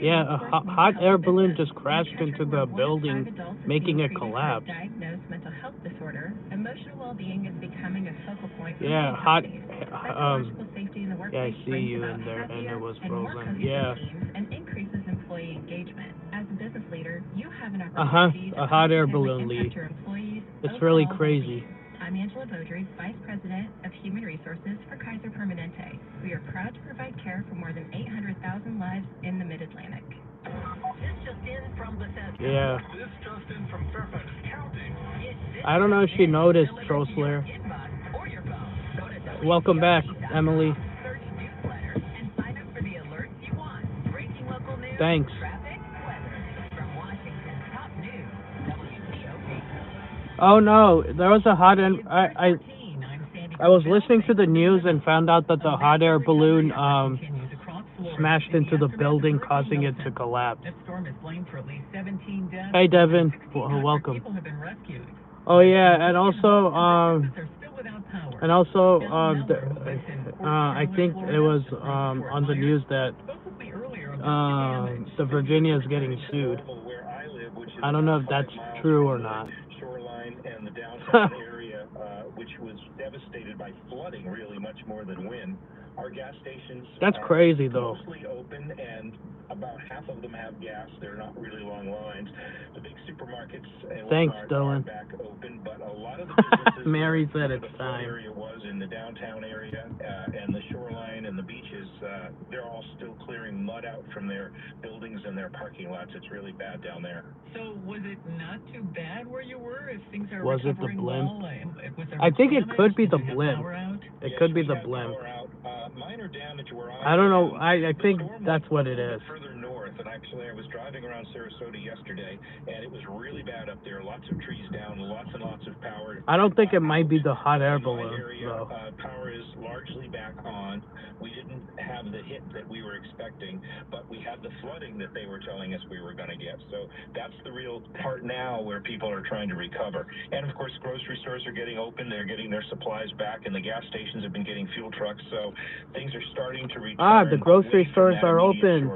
Yeah, a hot air balloon just crashed into the building, making it collapse. Diagnosed mental health disorder, emotional well-being is becoming a focal point for Yeah, many hot. companies. Psychological safety in the Yeah, I workplace see brings you about in there, and happier it was and more frozen. cohesive Yeah. teams and increases employee engagement. As a business leader, you have an A opportunity to hot air positively balloon, Lee. impact your employees' It's really overall crazy. well-being. I'm Angela Beaudry, Vice President of Human Resources for Kaiser Permanente. We are proud to provide care for more than 800,000 lives in the Mid-Atlantic. This just in from Bethesda. Yeah. This just in from Fairfax County. I don't know if she noticed, Troll Slayer. Welcome back, Emily. Thanks. Oh no, there was a hot air. I was listening to the news and found out that the hot air balloon smashed into the building, causing it to collapse. Hey Devin, welcome. Oh yeah, and also I think it was on the news that the Virginia is getting sued. I don't know if that's true or not. Shoreline and the downtown area, which was devastated by flooding, really much more than wind. Our gas stations That's crazy though. Mostly open, and about half of them have gas. They're not really long lines. The big supermarkets and Thanks, Walmart Dylan. are back open, but a lot of the businesses Mary said where it's the flood time. area was in the downtown area and the shoreline and the beaches, they're all still clearing mud out from their buildings and their parking lots. It's really bad down there. So was it not too bad where you were? If things are Was it the recovering blimp? well? Was there I think it damage? could be the Did you have blimp. power out? It could be the blimp. Minor damage where I don't know. I think that's what it is. Further north, and actually I was driving around Sarasota yesterday, and it was really bad up there. Lots of trees down, lots and lots of power. I don't think it might be the hot air balloon though. Power is largely back on. We didn't have the hit that we were expecting, but we had the flooding that they were telling us we were going to get. So that's the real part now where people are trying to recover. And of course, grocery stores are getting open. They're getting their supplies back, and the gas stations have been getting fuel trucks. So things are starting to return. The grocery stores are open.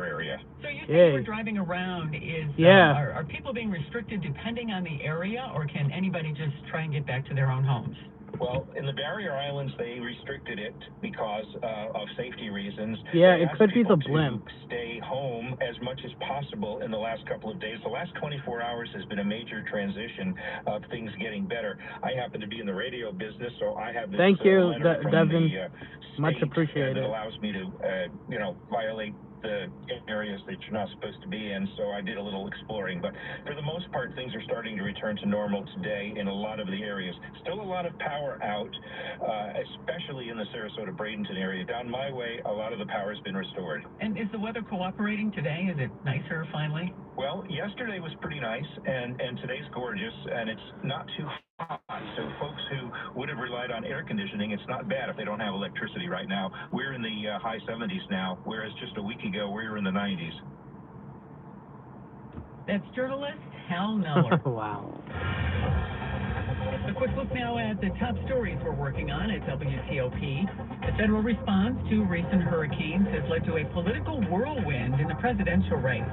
So you say you were driving around. Are people being restricted depending on the area, or can anybody just try and get back to their own homes? Well, in the barrier islands, they restricted it because of safety reasons. Yeah, They it asked could be the people to blimp. stay home as much as possible in the last couple of days. The last 24 hours has been a major transition of things getting better. I happen to be in the radio business, so I have this Thank you, letter from Devin. the Much state appreciated. that allows me to, violate the areas that you're not supposed to be in, so I did a little exploring. But for the most part, things are starting to return to normal today in a lot of the areas. Still a lot of power out, especially in the Sarasota-Bradenton area. Down my way, a lot of the power has been restored. And is the weather cooperating today? Is it nicer finally? Well, yesterday was pretty nice, and today's gorgeous, and it's not too hot. So folks who would have relied on air conditioning, it's not bad if they don't have electricity right now. We're in the high 70s now, whereas just a week ago we were in the 90s. That's journalist Hal Miller. Wow. A quick look now at the top stories we're working on at WTOP. The federal response to recent hurricanes has led to a political whirlwind in the presidential race.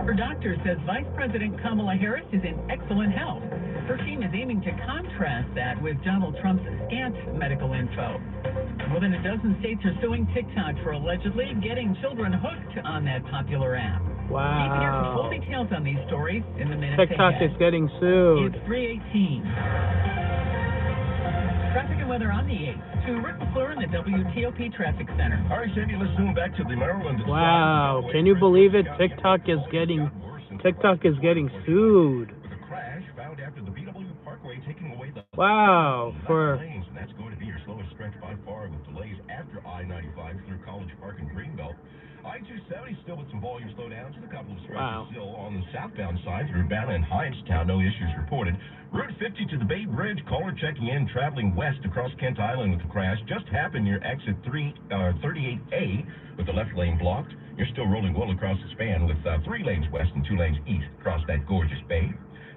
Her doctor says Vice President Kamala Harris is in excellent health. Her team is aiming to contrast that with Donald Trump's scant medical info. More than a dozen states are suing TikTok for allegedly getting children hooked on that popular app. Wow. You can hear some full details on these stories in the minutes TikTok ahead. is getting sued. It's 3:18. Traffic and weather on the 8th. To Rick McClure in the WTOP Traffic Center. All right, Sandy, let's zoom back to the Maryland. Wow, can you believe it? TikTok is getting sued. With a crash found after the BW Parkway taking away the Wow, for lanes, and that's going to be your slowest stretch by far with delays after I-95 through College Park and Greenbelt. I-270 still with some volume slowdowns and a couple of stretches still on the southbound side through Urbana and Hightstown. No issues reported. Route 50 to the Bay Bridge. Caller checking in, traveling west across Kent Island with the crash. Just happened near exit 38A with the left lane blocked. You're still rolling well across the span with 3 lanes west and 2 lanes east across that gorgeous bay.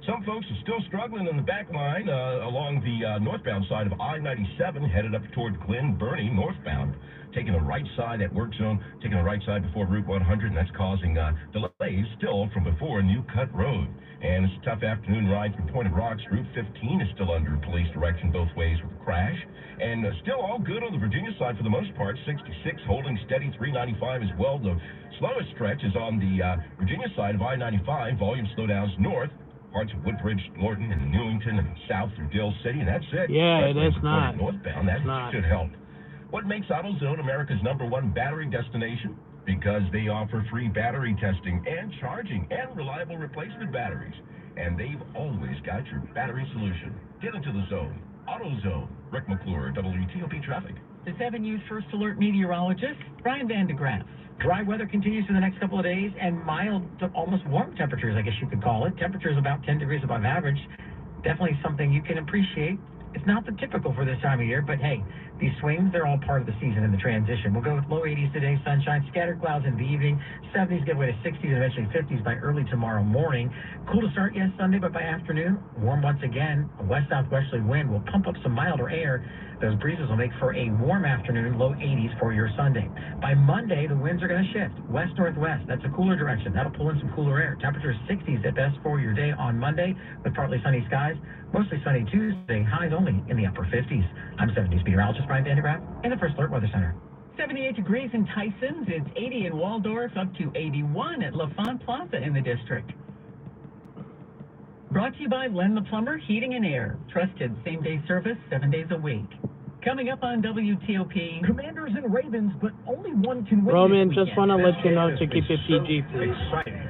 Some folks are still struggling in the back line along the northbound side of I-97, headed up toward Glen Burnie northbound. Taking the right side at work zone, taking the right side before Route 100, and that's causing delays still from before New Cut Road. And it's a tough afternoon ride through Pointed Rocks. Route 15 is still under police direction both ways with a crash. And still all good on the Virginia side for the most part. 66 holding steady, 395 as well. The slowest stretch is on the Virginia side of I-95. Volume slowdowns north. Parts of Woodbridge, Norton, and Newington, and south through Dill City, and that's it. Yeah, it is not. Northbound, that should help. What makes AutoZone America's #1 battery destination? Because they offer free battery testing and charging and reliable replacement batteries. And they've always got your battery solution. Get into the zone. AutoZone. Rick McClure, WTOP Traffic. The 7 News First Alert meteorologist, Brian Vandegraff. Dry weather continues for the next couple of days, and mild to almost warm temperatures, I guess you could call it. Temperatures about 10 degrees above average. Definitely something you can appreciate. It's not the typical for this time of year, but hey, these swings, they're all part of the season and the transition. We'll go with low 80s today, sunshine, scattered clouds in the evening, 70s give way to 60s and eventually 50s by early tomorrow morning. Cool to start, yes, Sunday, but by afternoon, warm once again. A west-southwesterly wind will pump up some milder air. Those breezes will make for a warm afternoon, low 80s for your Sunday. By Monday, the winds are going to shift west-northwest. That's a cooler direction. That'll pull in some cooler air. Temperatures 60s at best for your day on Monday with partly sunny skies. Mostly sunny Tuesday, highs only in the upper 50s. I'm 70s meteorologist Brian Vandegraff in the First Alert Weather Center. 78 degrees in Tysons. It's 80 in Waldorf, up to 81 at LaFont Plaza in the district. Brought to you by Len the Plumber Heating and Air. Trusted same-day service 7 days a week. Coming up on WTOP. Commanders and Ravens, but only one can win. Roman, just want to let you know to keep it PG, please.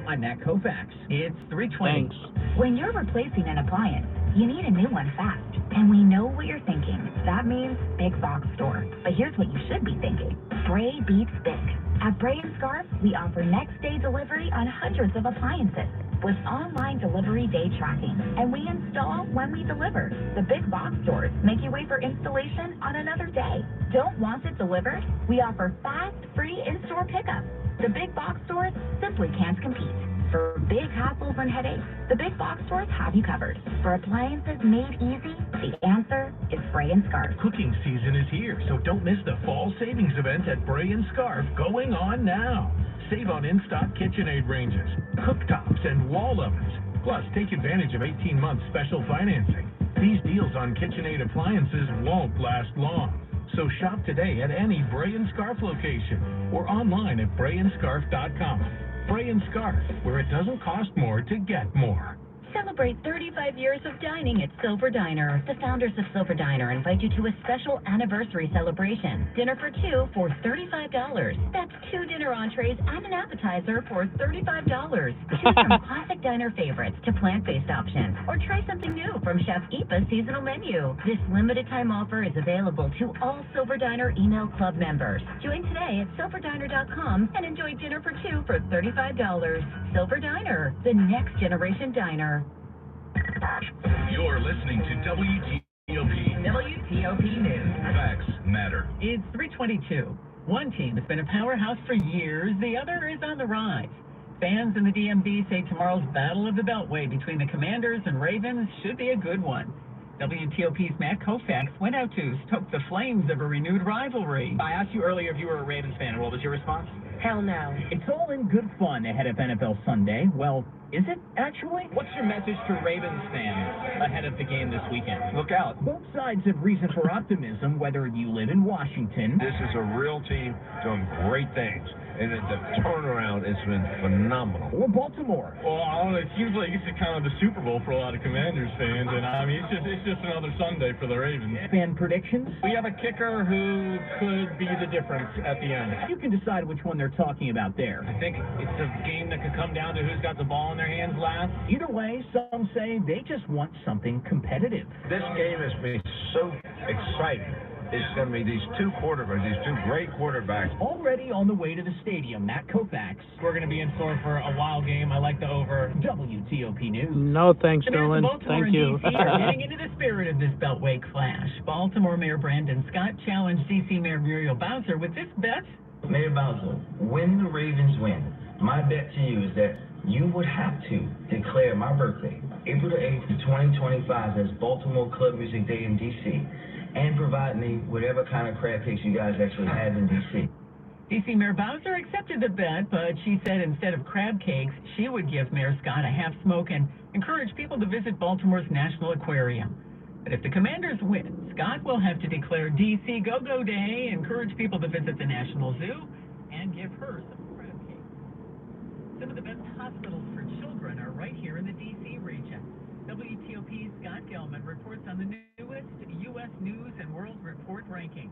I'm Matt Koufax. It's 3:20. Thanks. When you're replacing an appliance, you need a new one fast. And we know what you're thinking. That means big box store. But here's what you should be thinking. Bray beats big. At Bray & Scarf, we offer next-day delivery on hundreds of appliances with online delivery day tracking. And we install when we deliver. The big box stores make you wait for installation on another day. Don't want it delivered? We offer fast, free in-store pickup. The big box stores simply can't compete. For big hassles and headaches, the big box stores have you covered. For appliances made easy, the answer is Bray & Scarf. Cooking season is here, so don't miss the fall savings event at Bray & Scarf going on now. Save on in-stock KitchenAid ranges, cooktops, and wall ovens. Plus, take advantage of 18-month special financing. These deals on KitchenAid appliances won't last long. So shop today at any Bray & Scarf location or online at brayandscarf.com. Bray & Scarf, where it doesn't cost more to get more. Celebrate 35 years of dining at Silver Diner. The founders of Silver Diner invite you to a special anniversary celebration. Dinner for two for $35. That's 2 dinner entrees and an appetizer for $35. Choose from classic diner favorites to plant-based options, or try something new from Chef Ipa's seasonal menu. This limited time offer is available to all Silver Diner email club members. Join today at silverdiner.com and enjoy dinner for two for $35. Silver Diner, the next generation diner. You're listening to WTOP. WTOP News. Facts matter. It's 3:22. One team has been a powerhouse for years. The other is on the rise. Fans in the DMV say tomorrow's Battle of the Beltway between the Commanders and Ravens should be a good one. WTOP's Matt Koufax went out to stoke the flames of a renewed rivalry. I asked you earlier if you were a Ravens fan, and what was your response? Hell no. It's all in good fun ahead of NFL Sunday. Well, is it actually? What's your message to Ravens fans ahead of the game this weekend? Look out. Both sides have reason for optimism, whether you live in Washington. This is a real team doing great things. And the turnaround has been phenomenal. Or Baltimore. Well, I don't know. It seems like it's kind of the Super Bowl for a lot of Commanders fans, and I mean, it's just another Sunday for the Ravens. Fan predictions? We have a kicker who could be the difference at the end. You can decide which one they're talking about there. I think it's a game that could come down to who's got the ball in their hands last. Either way, some say they just want something competitive. This game has been so exciting. It's going to be these two great quarterbacks. Already on the way to the stadium, Matt Koufax. We're going to be in store for a wild game. I like the over. WTOP News. No, thanks, Dylan. Baltimore Thank you. and DC are getting into the spirit of this Beltway clash. Baltimore Mayor Brandon Scott challenged DC Mayor Muriel Bowser with this bet. Mayor Bowser, when the Ravens win, my bet to you is that you would have to declare my birthday, April the 8th, 2025, as Baltimore Club Music Day in DC. And provide me whatever kind of crab cakes you guys actually have in D.C. DC Mayor Bowser accepted the bet, but she said instead of crab cakes, she would give Mayor Scott a half smoke and encourage people to visit Baltimore's National Aquarium. But if the Commanders win, Scott will have to declare DC Go-Go Day, encourage people to visit the National Zoo, and give her some crab cakes. Some of the best hospitals for children are right here in the D.C. region. WTOP's Scott Gelman reports on the newest U.S. News and World Report rankings.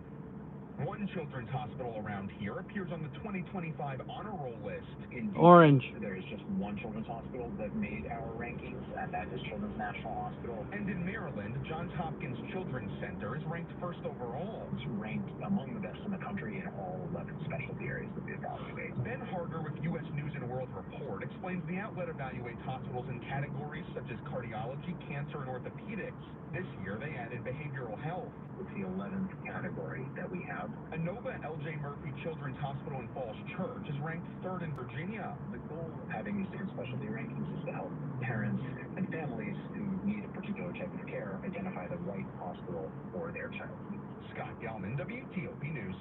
One children's hospital around here appears on the 2025 honor roll list. Indeed. Orange. There is just one children's hospital that made our rankings, and that is Children's National Hospital. And in Maryland, Johns Hopkins Children's Center is ranked first overall. It's ranked among the best in the country in all 11 specialty areas that we evaluate. Ben Harder with U.S. News and World Report explains the outlet evaluates hospitals in categories such as cardiology, cancer, and orthopedics. This year, they added behavioral health. It's the 11th category that we have. Inova L.J. Murphy Children's Hospital in Falls Church is ranked third in Virginia. The goal of having these different specialty rankings is to help parents and families who need a particular type of care identify the right hospital for their child. Scott Gelman, WTOP News.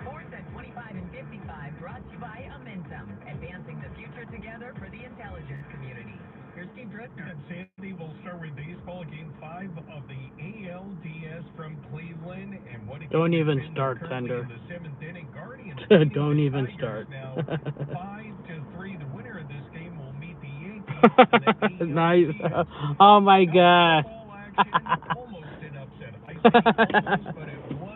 Sports at 25 and 55 brought to you by Amentum, advancing the future together for the intelligence community. Here's Steve Drittner. And Sandy, will start with baseball, Game 5 of the ALDS from Cleveland. And what Don't even start, Tender. In the 7th inning, Guardians Don't even start. Now 5-3. The winner of this game will meet the Yankees. Nice. Oh my God. Almost an upset.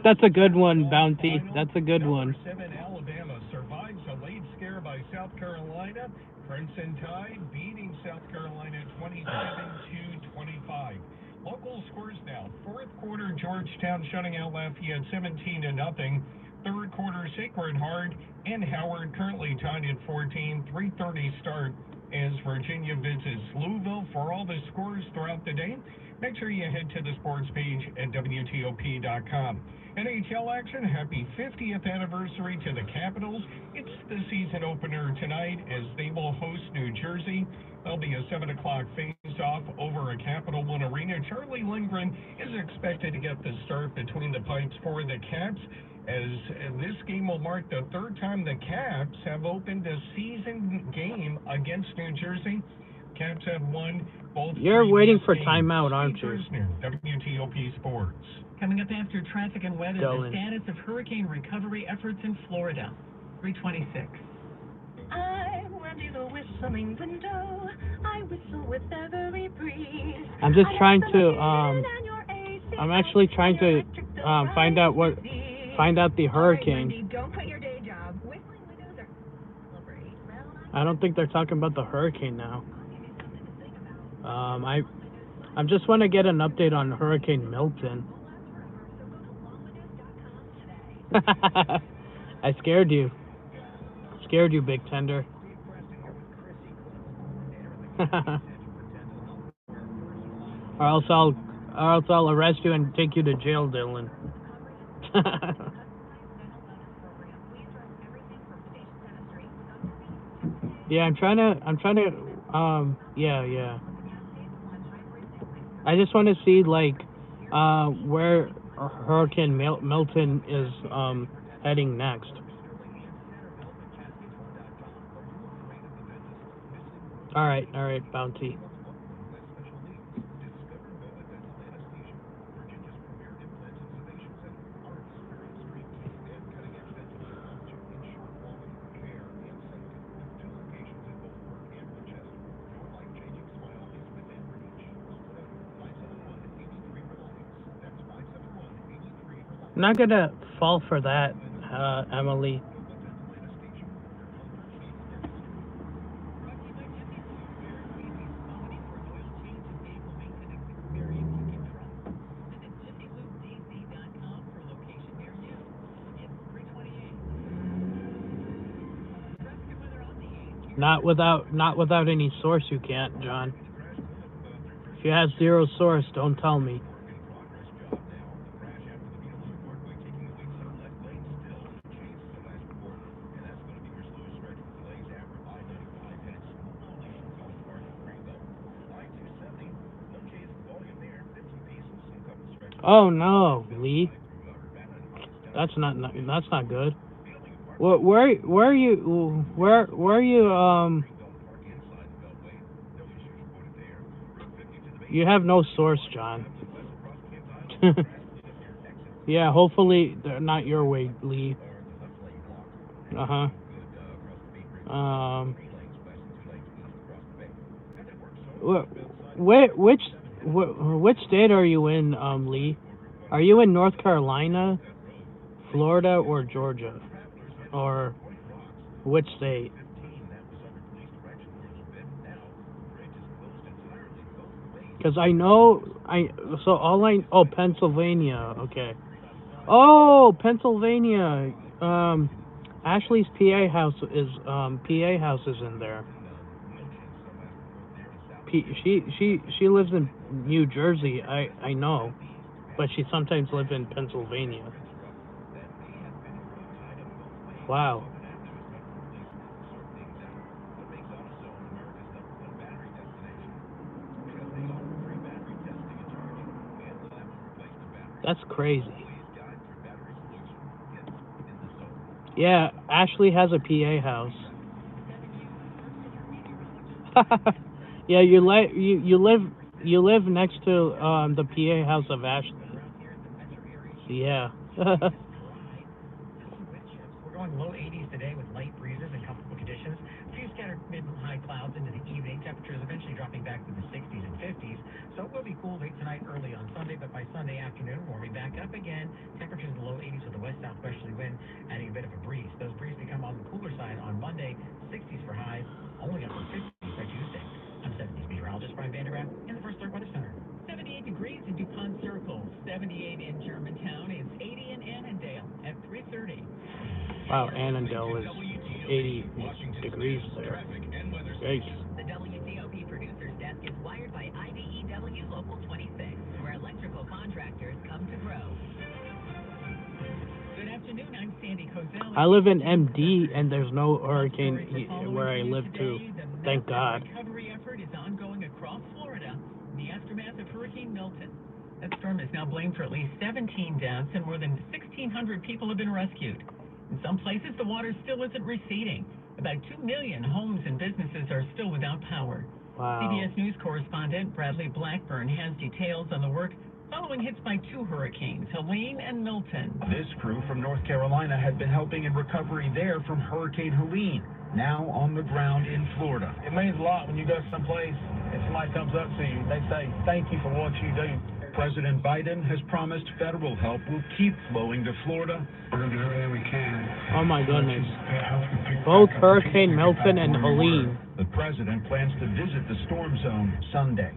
That's a good one, Bounty. That's a good one. 7 Alabama survives a late scare by South Carolina. Crimson Tide beating South Carolina 27-25. Local scores now. Fourth quarter, Georgetown shutting out Lafayette 17-0. Third quarter, Sacred Heart and Howard currently tied at 14. 3:30 start as Virginia visits Louisville. For all the scores throughout the day, make sure you head to the sports page at WTOP.com. NHL action, happy 50th anniversary to the Capitals. It's the season opener tonight as they will host New Jersey. There'll be a 7 o'clock face-off over at Capital One Arena. Charlie Lindgren is expected to get the start between the pipes for the Caps, as this game will mark the third time the Caps have opened a season game against New Jersey. Caps have won both. You're waiting for timeout, aren't you? WTOP Sports. Coming up after traffic and weather, Dylan. the status of hurricane recovery efforts in Florida. 326. I'm Wendy the whistling window. I whistle with every breeze. I'm just trying to, I'm actually trying to find out the hurricane. Wendy, don't quit your day job. Whistling windows are celebrate. I don't think they're talking about the hurricane now. I just want to get an update on Hurricane Milton. I scared you. Scared you, Big Tender. or else I'll arrest you and take you to jail, Dylan. Yeah, I'm trying to, yeah. I just want to see like where Hurricane Milton is heading next. All right, Bounty. I'm not gonna fall for that, Emily. Not without any source, you can't, John. If you have zero source, don't tell me. Oh no, Lee. That's not good. Where are you you have no source, John. Yeah, hopefully they're not your way, Lee. Which state are you in, Lee? Are you in North Carolina, Florida, or Georgia? Or which state? Because Pennsylvania. Okay. Oh, Pennsylvania. Ashley's PA house is in there. She lives in New Jersey. I know, but she sometimes lives in Pennsylvania. Wow. That's crazy. Yeah, Ashley has a PA house. Yeah, you live next to the PA house of Ashley. Yeah. We're going low 80s today with light breezes and comfortable conditions. A few scattered mid and high clouds into the evening. Temperatures eventually dropping back to the 60s and 50s. So it will be cool late tonight, early on Sunday, but by Sunday afternoon, warming back up again. Temperatures in the low 80s with a west-southwesterly wind, adding a bit of a breeze. Those breezes become on the cooler side on Monday. 60s for highs, only up to 50s by Tuesday. I'm 70s meteorologist Brian Vandergraaf in the First Alert Weather Center. 78 degrees in DuPont Circle, 78 in Germantown, it's 80 in Annandale at 3:30. Wow, Annandale is 80 degrees there. Yikes. The WTOP Producers Desk is wired by IBEW Local 26, where electrical contractors come to grow. Good afternoon, I'm Sandy Kozel. I live in MD, and there's no hurricane where I live too. Thank God. The recovery effort is ongoing across Florida in the aftermath of Hurricane Milton. That storm is now blamed for at least 17 deaths, and more than 1,600 people have been rescued. In some places, the water still isn't receding. About 2 million homes and businesses are still without power. Wow. CBS News correspondent Bradley Blackburn has details on the work following hits by two hurricanes, Helene and Milton. This crew from North Carolina had been helping in recovery there from Hurricane Helene, now on the ground in Florida. It means a lot when you go someplace and somebody comes up to you. They say, thank you for what you do. President Biden has promised federal help will keep flowing to Florida. We're going to do everything we can. Oh my goodness. Both Hurricane Milton and Helene. The president plans to visit the storm zone Sunday.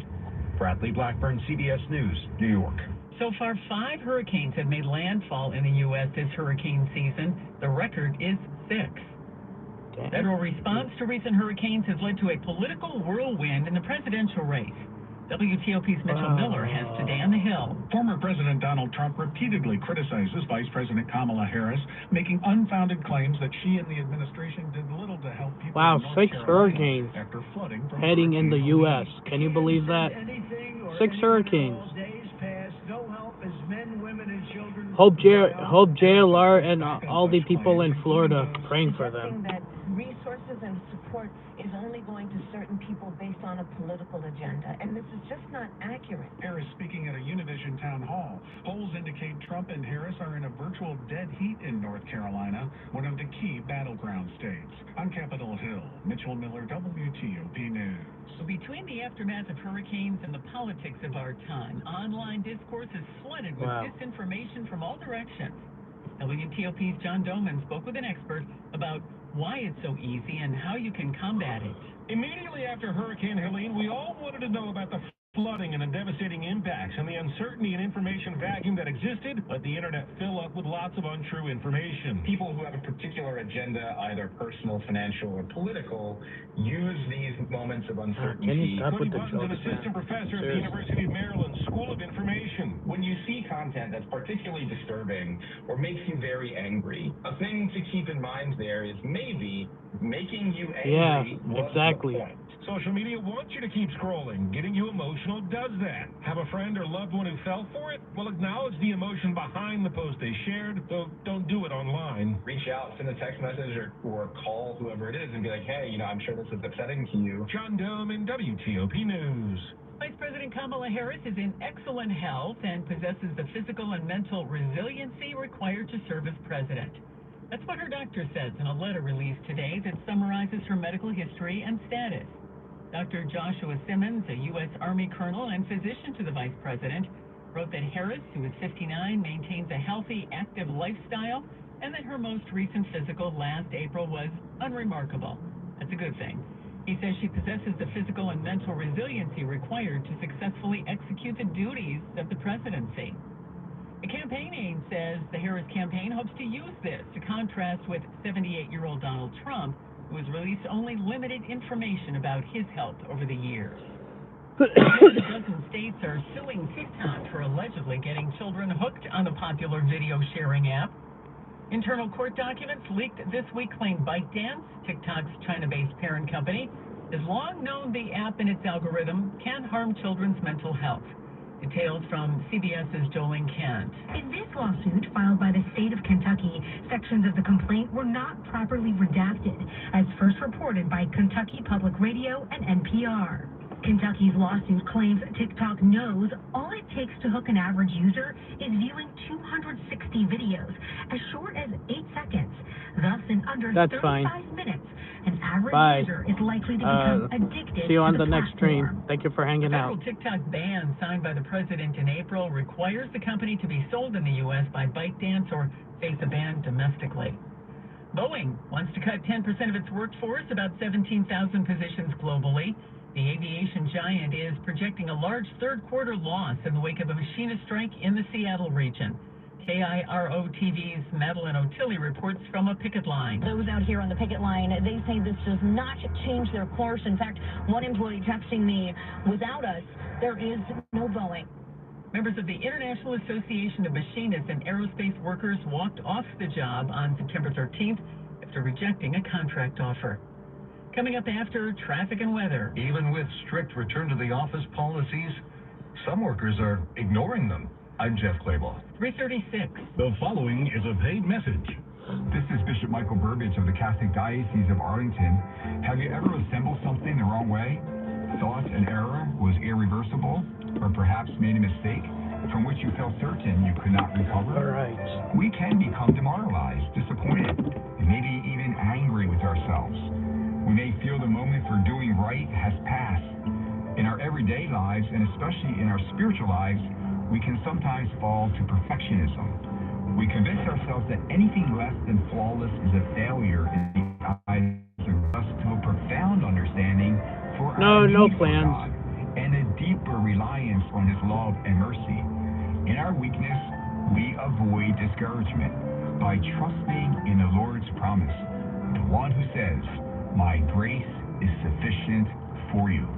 Bradley Blackburn, CBS News, New York. So far, 5 hurricanes have made landfall in the U.S. this hurricane season. The record is 6. Damn. Federal response to recent hurricanes has led to a political whirlwind in the presidential race. WTOP's Mitchell Miller has today on the Hill. Former President Donald Trump repeatedly criticizes Vice President Kamala Harris, making unfounded claims that she and the administration did little to help people. Wow, in North 6 Carolina hurricanes after flooding from heading in the U.S. Can you believe that? 6 hurricanes. Hope JLR and all the people in Florida praying for them. That resources and support is only going to certain people based on a political agenda, and this is just not accurate. Harris speaking at a Univision town hall. Polls indicate Trump and Harris are in a virtual dead heat in North Carolina, one of the key battleground states. On Capitol Hill, Mitchell Miller, WTOP News. So between the aftermath of hurricanes and the politics of our time, online discourse is flooded with disinformation from all directions. WTOP's John Doman spoke with an expert about why it's so easy and how you can combat it. Immediately after Hurricane Helene, we all wanted to know about the flooding and the devastating impacts and the uncertainty and information vacuum that existed, let the internet fill up with lots of untrue information. People who have a particular agenda, either personal, financial, or political, use these moments of uncertainty. Cody Buttons, an assistant professor at the University of Maryland School of Information. When you see content that's particularly disturbing or makes you very angry, a thing to keep in mind there is maybe making you angry was the point. Social media wants you to keep scrolling. Getting you emotional does that. Have a friend or loved one who fell for it? Well, acknowledge the emotion behind the post they shared, though don't do it online. Reach out, send a text message or call whoever it is and be like, hey, I'm sure this is upsetting to you. John Doman, WTOP News. Vice President Kamala Harris is in excellent health and possesses the physical and mental resiliency required to serve as president. That's what her doctor says in a letter released today that summarizes her medical history and status. Dr. Joshua Simmons, a U.S. Army colonel and physician to the vice president, wrote that Harris, who is 59, maintains a healthy, active lifestyle, and that her most recent physical last April was unremarkable. That's a good thing. He says she possesses the physical and mental resiliency required to successfully execute the duties of the presidency. The campaign aide says the Harris campaign hopes to use this to contrast with 78-year-old Donald Trump, who has released only limited information about his health over the years. More than a dozen states are suing TikTok for allegedly getting children hooked on the popular video sharing app. Internal court documents leaked this week claim ByteDance, TikTok's China-based parent company, has long known the app and its algorithm can harm children's mental health. Details from CBS's Jolene Kent. In this lawsuit filed by the state of Kentucky, sections of the complaint were not properly redacted, as first reported by Kentucky Public Radio and NPR. Kentucky's lawsuit claims TikTok knows all it takes to hook an average user is viewing 260 videos as short as 8 seconds. Thus, in under 35 minutes, an average user is likely to become addicted See you on to the next stream. Thank you for hanging out. The federal TikTok ban signed by the president in April requires the company to be sold in the U.S. by ByteDance or face a ban domestically. Boeing wants to cut 10% of its workforce, about 17,000 positions globally. The aviation giant is projecting a large third-quarter loss in the wake of a machinist strike in the Seattle region. KIRO-TV's Madeline O'Tilley reports from a picket line. Those out here on the picket line, they say this does not change their course. In fact, one employee texting me, without us, there is no Boeing. Members of the International Association of Machinists and Aerospace Workers walked off the job on September 13th after rejecting a contract offer. Coming up after traffic and weather. Even with strict return to the office policies, some workers are ignoring them. I'm Jeff Claybaugh. 3:36. The following is a paid message. This is Bishop Michael Burbidge of the Catholic Diocese of Arlington. Have you ever assembled something the wrong way? Thought an error was irreversible, or perhaps made a mistake from which you felt certain you could not recover? All right. We can become demoralized, disappointed, and maybe even angry with ourselves. We may feel the moment for doing right has passed. In our everyday lives, and especially in our spiritual lives, we can sometimes fall to perfectionism. We convince ourselves that anything less than flawless is a failure in the eyes of us to a profound understanding for our need for God and a deeper reliance on His love and mercy. In our weakness, we avoid discouragement by trusting in the Lord's promise, the one who says, "My grace is sufficient for you."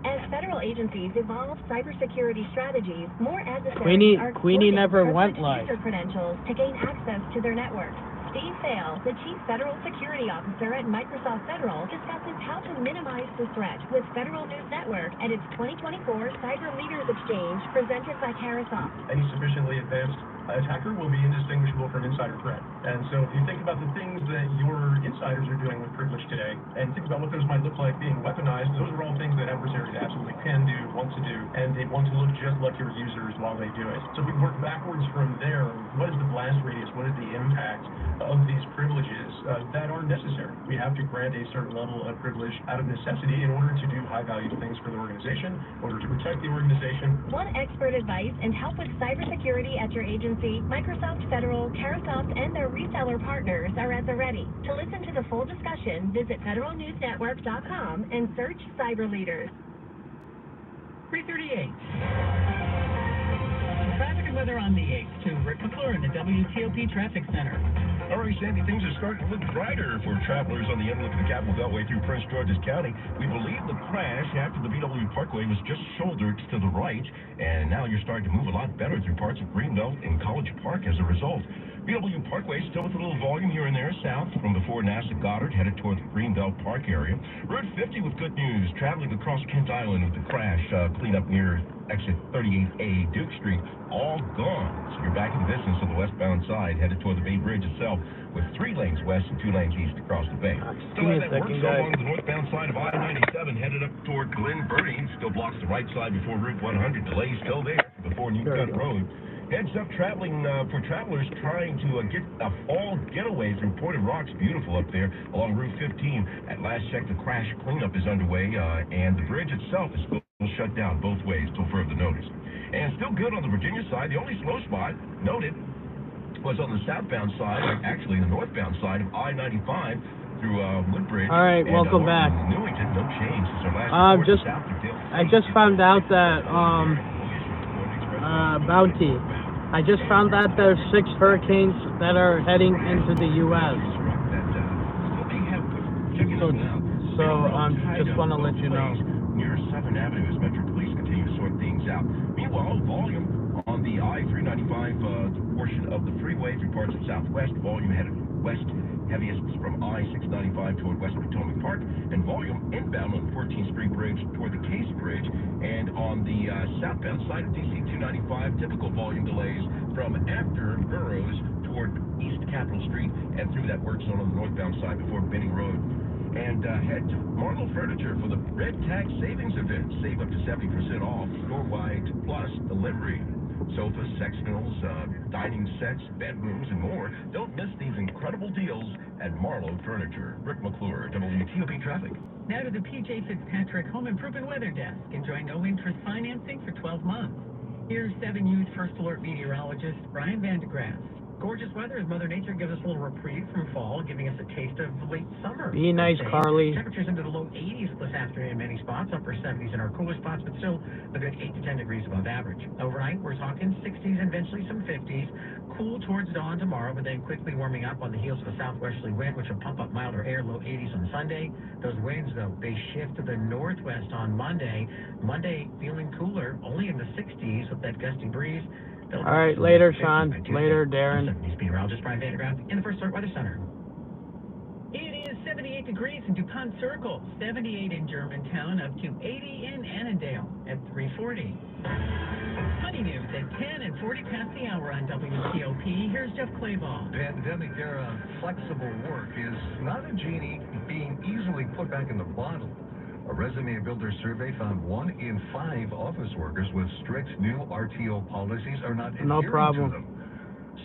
As federal agencies evolve cybersecurity strategies, more adversaries Queenie are never exploiting went privileged live. user credentials to gain access to their networks. Steve Sale, the Chief Federal Security Officer at Microsoft Federal, discusses how to minimize the threat with Federal News Network and its 2024 Cyber Leaders Exchange presented by Carasoft. Any sufficiently advanced attacker will be indistinguishable from insider threat. And so if you think about the things that your insiders are doing with privilege today, and think about what those might look like being weaponized, those are all things that adversaries absolutely can do, want to do, and they want to look just like your users while they do it. So if we work backwards from there, what is the blast radius? What is the impact of these privileges that are necessary? We have to grant a certain level of privilege out of necessity in order to do high-value things for the organization, in order to protect the organization. Want expert advice and help with cybersecurity at your agency? Microsoft Federal, Carasoft, and their reseller partners are at the ready. To listen to the full discussion, visit federalnewsnetwork.com and search Cyber Leaders. 3:38. Traffic and weather on the 8th to Rick McClure in the WTOP Traffic Center. All right, Sandy, things are starting to look brighter for travelers on the Inland Capital Beltway through Prince George's County. We believe the crash after the BW Parkway was just shouldered to the right, and now you're starting to move a lot better through parts of Greenbelt and College Park as a result. BW Parkway still with a little volume here and there south from before NASA Goddard, headed toward the Greenbelt Park area. Route 50 with good news, traveling across Kent Island with the crash cleanup near exit 38A Duke Street, all gone. So you're back in business on the westbound side, headed toward the Bay Bridge itself, with 3 lanes west and 2 lanes east across the bay. Still have that work along the northbound side of I-97, headed up toward Glen Burnie. Still blocks the right side before Route 100. Delays still there before New Cut Road. Heads up traveling for travelers trying to get a fall getaway through Pointed Rocks. Beautiful up there along Route 15. At last check, the crash cleanup is underway, and the bridge itself is still shut down both ways till further notice. And still good on the Virginia side. The only slow spot noted was on the southbound side, actually the northbound side of I-95 through Woodbridge. All right, and, welcome back. Newington, no change since our last report. I just found out that Bounty. I just found out there's 6 hurricanes that are heading into the U.S. So just want to let you know. Near Southern Avenue as Metro Police continue to sort things out. Meanwhile, volume on the I-395 portion of the freeway through parts of Southwest. Volume headed west, heaviest from I-695 toward West Potomac Park, and volume inbound on the 14th Street Bridge toward the Case Bridge. And on the southbound side of DC 295, typical volume delays from after Burroughs toward East Capitol Street and through that work zone on the northbound side before Benning Road. And head to Marlowe Furniture for the Red Tag Savings Event. Save up to 70% off store-wide plus delivery. Sofas, sectionals, dining sets, bedrooms, and more. Don't miss these incredible deals at Marlowe Furniture. Rick McClure, WTOP Traffic. Now to the P.J. Fitzpatrick Home Improvement Weather Desk. Enjoy no-interest financing for 12 months. Here's 7 News First Alert meteorologist Brian Vandegraff. Gorgeous weather as Mother Nature gives us a little reprieve from fall, giving us a taste of late summer. Be nice, Carly. Temperatures into the low 80s this afternoon in many spots, upper 70s in our cooler spots, but still a good 8 to 10 degrees above average. Overnight, we're talking 60s and eventually some 50s. Cool towards dawn tomorrow, but then quickly warming up on the heels of a southwesterly wind, which will pump up milder air, low 80s on Sunday. Those winds, though, they shift to the northwest on Monday. Monday feeling cooler, only in the 60s with that gusty breeze. All right, later, Sean. Later, Darren. Meteorologist Brian Vandegraff in the First Alert Weather Center. It is 78 degrees in DuPont Circle, 78 in Germantown, up to 80 in Annandale at 3:40. Money news at 10 and 40 past the hour on WTOP. Here's Jeff Clayball. Pandemic-era flexible work is not a genie being easily put back in the bottle. A Resume Builder survey found 1 in 5 office workers with strict new RTO policies are not adhering to them.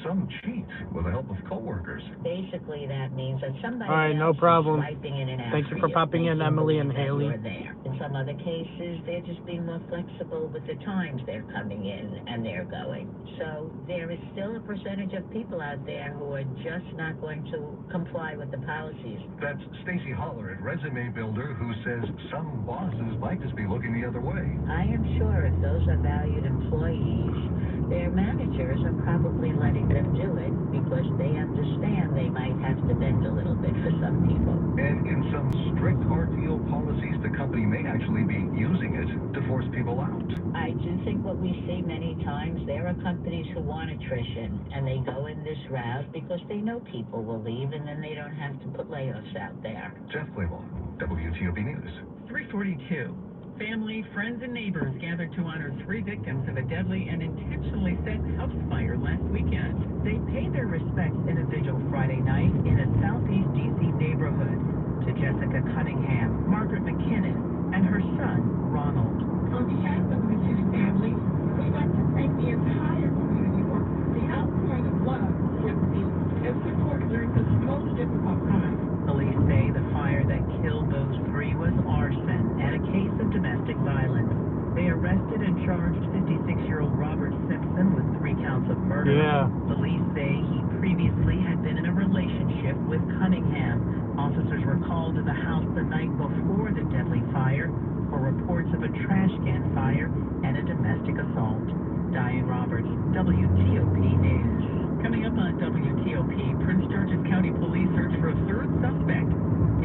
Some cheat with the help of coworkers. Basically, that means that somebody All right, no else problem. is swiping in and out Thank you for popping in, Emily and Haley. In some other cases, they're just being more flexible with the times they're coming in and they're going. So there is still a percentage of people out there who are just not going to comply with the policies. That's Stacy Holler at Resume Builder, who says some bosses might just be looking the other way. I am sure if those are valued employees, their managers are probably letting them do it because they understand they might have to bend a little bit for some people. And in some strict RTO policies, the company may actually be using it to force people out. I do think what we see many times, there are companies who want attrition, and they go in this route because they know people will leave, and then they don't have to put layoffs out there. Jeff Claymore, WTOP News. 342. Family, friends, and neighbors gathered to honor 3 victims of a deadly and intentionally set house fire last weekend. They paid their respects in a vigil Friday night in a southeast D.C. neighborhood to Jessica Cunningham, Margaret McKinnon, and her son, Ronald. On behalf of the McKinnon family, we'd like to thank the entire community for the outpouring of love, sympathy, and support during this most difficult time. Police say the fire that killed those 3 was arson and a case of domestic violence. They arrested and charged 56-year-old Robert Simpson with 3 counts of murder. Yeah. Police say he previously had been in a relationship with Cunningham. Officers were called to the house the night before the deadly fire for reports of a trash can fire and a domestic assault. Diane Roberts, WTOP News. Coming up on WTOP, Prince George's County Police search for a 3rd suspect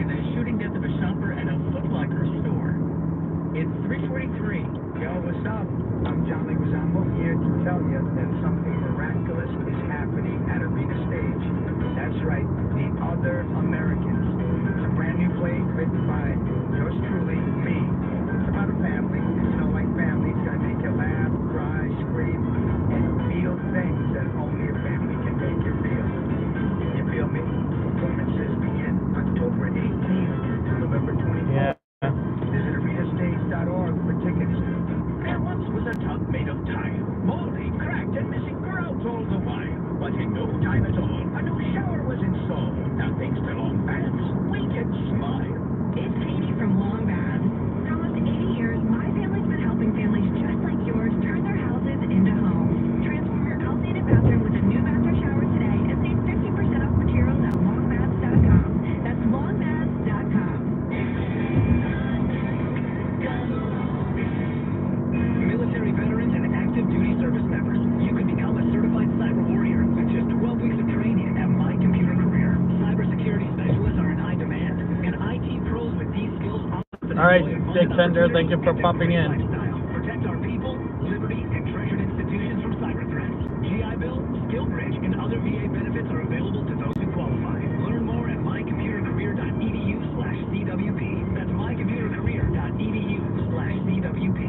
in the shooting death of a shopper at a Foot Locker store. It's 3:43. Yo, what's up? I'm John Leguizamo here to tell you that something miraculous is happening at Arena Stage. That's right, The Other Americans. It's a brand new play written by yours truly, me. It's about a family, and you know, like family, it's gonna make you laugh, cry, scream, and feel things that only a family can make you feel. You feel me? Performances begin October 18th to November 24th. Yeah. Visit arenastage.org for tickets. There once was a tub made of tile, moldy, cracked, and missing grouts all the while. But in no time at all, a new shower was installed. Now thanks to long baths, we can smile. It's Katie from Long Baths. For almost 80 years, my family's been helping families just like yours turn their houses into homes. Transform your outdated bathroom with a new bathroom shower today and save 50% off materials at longbaths.com. That's longbaths.com. Military veterans and active duty service members, you can become a certified cyber warrior with just 12 weeks of training at My Computer Career. Cybersecurity specialists are in high demand, and IT pros with these skills often All right, Dick Fender, thank you for popping in. protect our people, liberty, and treasured institutions from cyber threats. GI Bill, Skill Bridge, and other VA benefits are available to those who qualify. Learn more at mycomputercareer.edu/CWP. That's mycomputercareer.edu/CWP.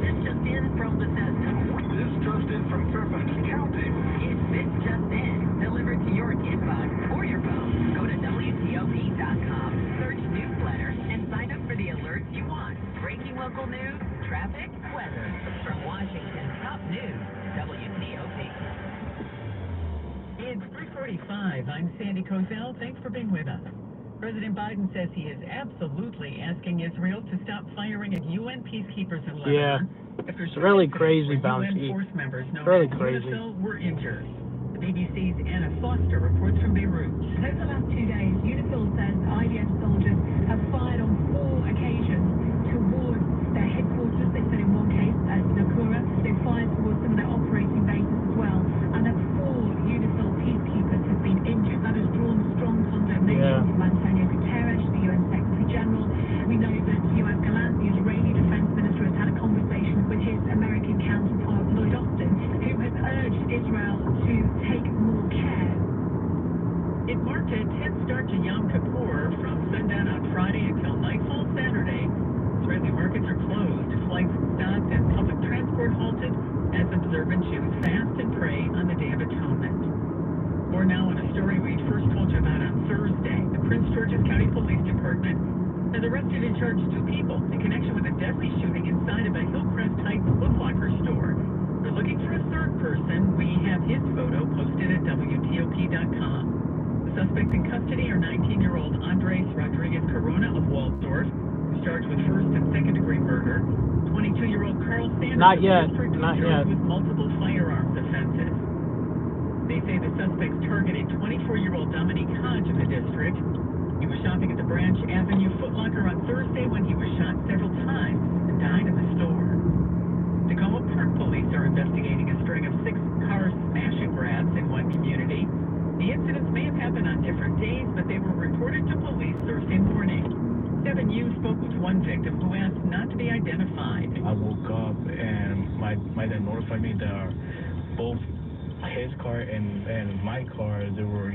This just in from Bethesda. This just in from Fairfax County. It's This Just In, delivered to your inbox or your phone. Go to WTOP.com, search newsletter, and sign up for the alerts you want. Breaking local news, traffic, weather. From Washington's top news, WTOP. It's 3:45. I'm Sandy Kozel. Thanks for being with us. President Biden says he is absolutely asking Israel to stop firing at UN peacekeepers in Lebanon. Yeah. After It's really crazy, UN Bounty. force members known Really as crazy. UNIFIL were injured. The BBC's Anna Foster reports from Beirut. Over the last 2 days, UNIFIL says IDF soldiers have fired on 4 occasions towards their headquarters. They said in one case at Nakura, they fired towards some of their operating bases as well, and that 4 UNIFIL peacekeepers have been injured. That has drawn strong condemnation from Antonio Guterres, the UN Secretary General. We know that Yoav Gallant, the Israeli Defense Minister, has had a conversation with his American counterpart, Lloyd Austin, who has urged Israel to take more care. It marked a tense start to Yom Kippur from sundown on Friday until nightfall Saturday. Israeli markets are closed, flights stopped, and public transport halted as observant Jews fast and pray on the Day of Atonement. More now on a story we first told you about on Thursday. The Prince George's County Police Department has arrested and charged 2 people in connection with a deadly shooting inside of a Hillcrest Heights Foot Locker store. They're looking for a 3rd person. We have his photo posted at WTOP.com. The suspects in custody are 19-year-old Andres Rodriguez Corona of Waldorf, who's charged with 1st and 2nd-degree murder. 22-year-old Carl Sanders Not of yet. Pittsburgh, who's Not charged yet. with multiple firearms offenses. They say the suspects targeted 24-year-old Dominique Hodge of the district. He was shopping at the Branch Avenue Foot Locker on Thursday when he was shot several times and died in the store. Tacoma Park Police are investigating a string of 6 car smash and grabs in one community. The incidents may have happened on different days, but they were reported to police Thursday morning. 7 youth spoke with one one victim who asked not to be identified. I woke up and my dad notified me that both his car and my car, they were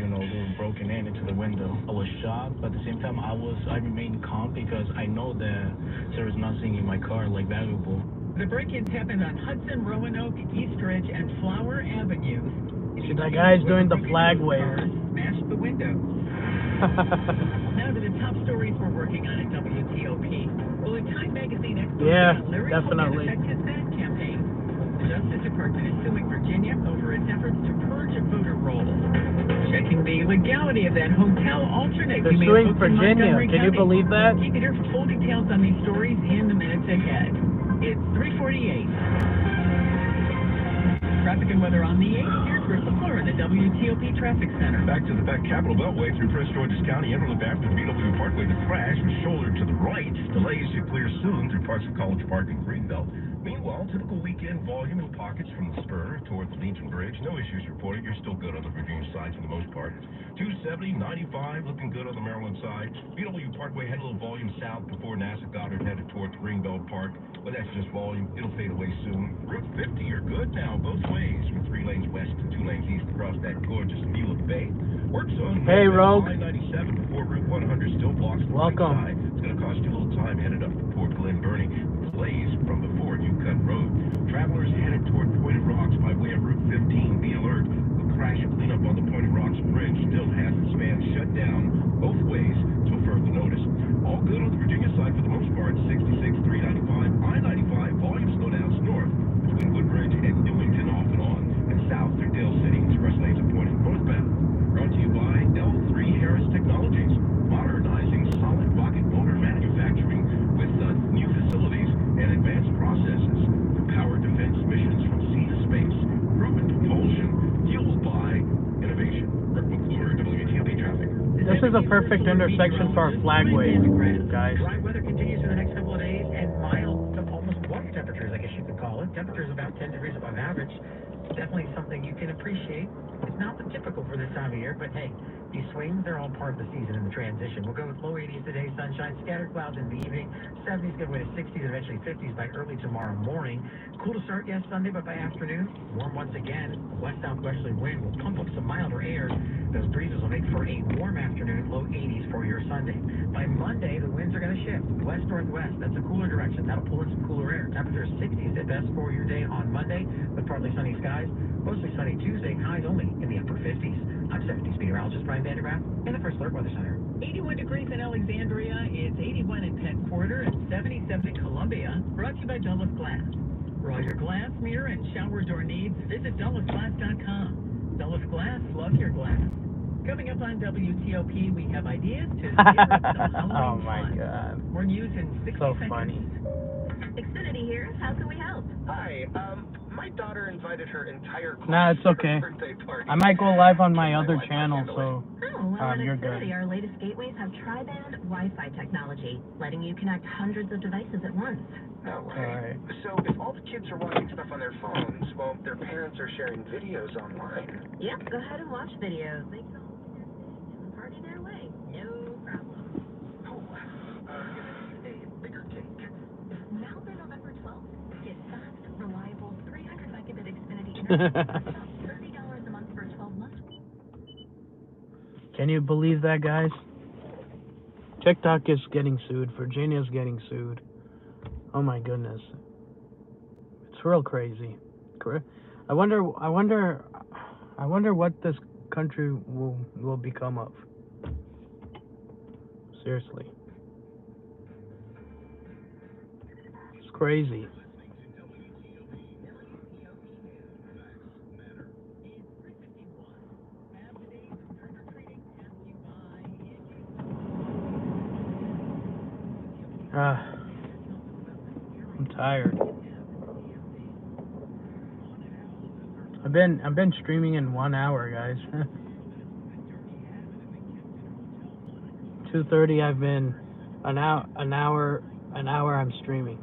broken into the window. I was shocked, but at the same time I remained calm because I know that there was nothing in my car like valuable. The break-ins happened on Hudson, Roanoke, East Ridge, and Flower Avenues. See, that guy's doing the flag wave. Smashed the window. Now to the top stories we're working on at WTOP. Will a Time magazine expert Larry Hogan affect his bad campaign? The Justice Department is suing Virginia over its efforts to purge voter rolls. Checking the legality of that hotel alternate. They're suing Virginia. Can you believe that? Keep it here for full details on these stories in the minutes ahead. It's 3:48. Traffic and weather on the 8th. Here's Chris LaFleur in the WTOP Traffic Center. Back to the back Capitol Beltway through Prince George's County. Inland after the BW Parkway. The crash was shouldered to the right. Delays should clear soon through parts of College Park and Greenbelt. Meanwhile, typical weekend volume in pockets from the spur toward the Legion Bridge. No issues reported. You're still good on the Virginia side for the most part. 270, 95, looking good on the Maryland side. BW Parkway had a little volume south before NASA Goddard headed towards Greenbelt Park. But that's just volume. It'll fade away soon. Route 50, you're good now both ways. From 3 lanes west to 2 lanes east across that gorgeous view of the bay. Works on Rogue. I-97 before Route 100 still blocks the Welcome. right side. It's going to cost you a little time headed up to Port Glen Burnie. Delays from before New Cut Road. Travelers headed toward Pointed Rocks by way of Route 15. Be alert. The crash cleanup on the Pointed Rocks Bridge still has the span shut down both ways till further notice. All good on the Virginia side for the most part. 66, 395, I-95. Volume slowdowns north between Woodbridge and Newington off and on. And south through Dale City. Express lanes appointed northbound. Brought to you by L3 Harris Technologies. Modernizing solid rocket motor manufacturing with new facilities and advanced processes for power defense missions from sea to space. Proven propulsion fueled by innovation. Rick McClure, WTOP Traffic. This is a perfect intersection for a flag wave, guys. Dry weather continues for the next couple of days, and mild to almost warm temperatures, I guess you could call it. Temperatures about 10 degrees above average. Definitely something you can appreciate. It's not the typical for this time of year, but hey, these swings, they're all part of the season and the transition. We'll go with low 80s today, sunshine, scattered clouds in the evening, 70s give way to 60s, and eventually 50s by early tomorrow morning. Cool to start, yes, Sunday, but by afternoon, warm once again. West-southwesterly wind will pump up some milder airs. Those breezes will make for a warm afternoon, low 80s for your Sunday. By Monday, the winds are going to shift west-northwest. That's a cooler direction. That'll pull in some cooler air. Temperatures 60s at best for your day on Monday, with partly sunny skies. Mostly sunny Tuesday, highs only in the upper 50s. I'm 70s meteorologist Brian Vandergraaf in the First Alert Weather Center. 81 degrees in Alexandria, it's 81 in Penn Quarter, and 77 in Columbia. Brought to you by Dulles Glass. For all your glass, mirror, and shower door needs, visit DullesGlass.com. Dulles Glass, love your glass. Coming up on WTOP, we have ideas to zero some Halloween Oh my fun. God. More news in 60 So seconds. funny. Xfinity here. How can we help? Hi, my daughter invited her entire class Nah, it's to okay. her birthday party. I might go live on my other channel, so Oh, well, at you're Xfinity, good. our latest gateways have tri-band Wi-Fi technology, letting you connect hundreds of devices at once. No way. Alright. So if all the kids are watching stuff on their phones, well, their parents are sharing videos online. Yep, go ahead and watch videos. They can all and party their way. No problem. Oh, gonna need a bigger cake. Now through November 12th, get fast, reliable, 300 megabit Xfinity internet for just $30 a month for 12 months. Can you believe that, guys? TikTok is getting sued. Virginia's getting sued. Oh my goodness. It's real crazy. I wonder what this country will become of. Seriously. It's crazy. I'm tired. I've been streaming in 1 hour, guys. 2:30 I've been an hour I'm streaming.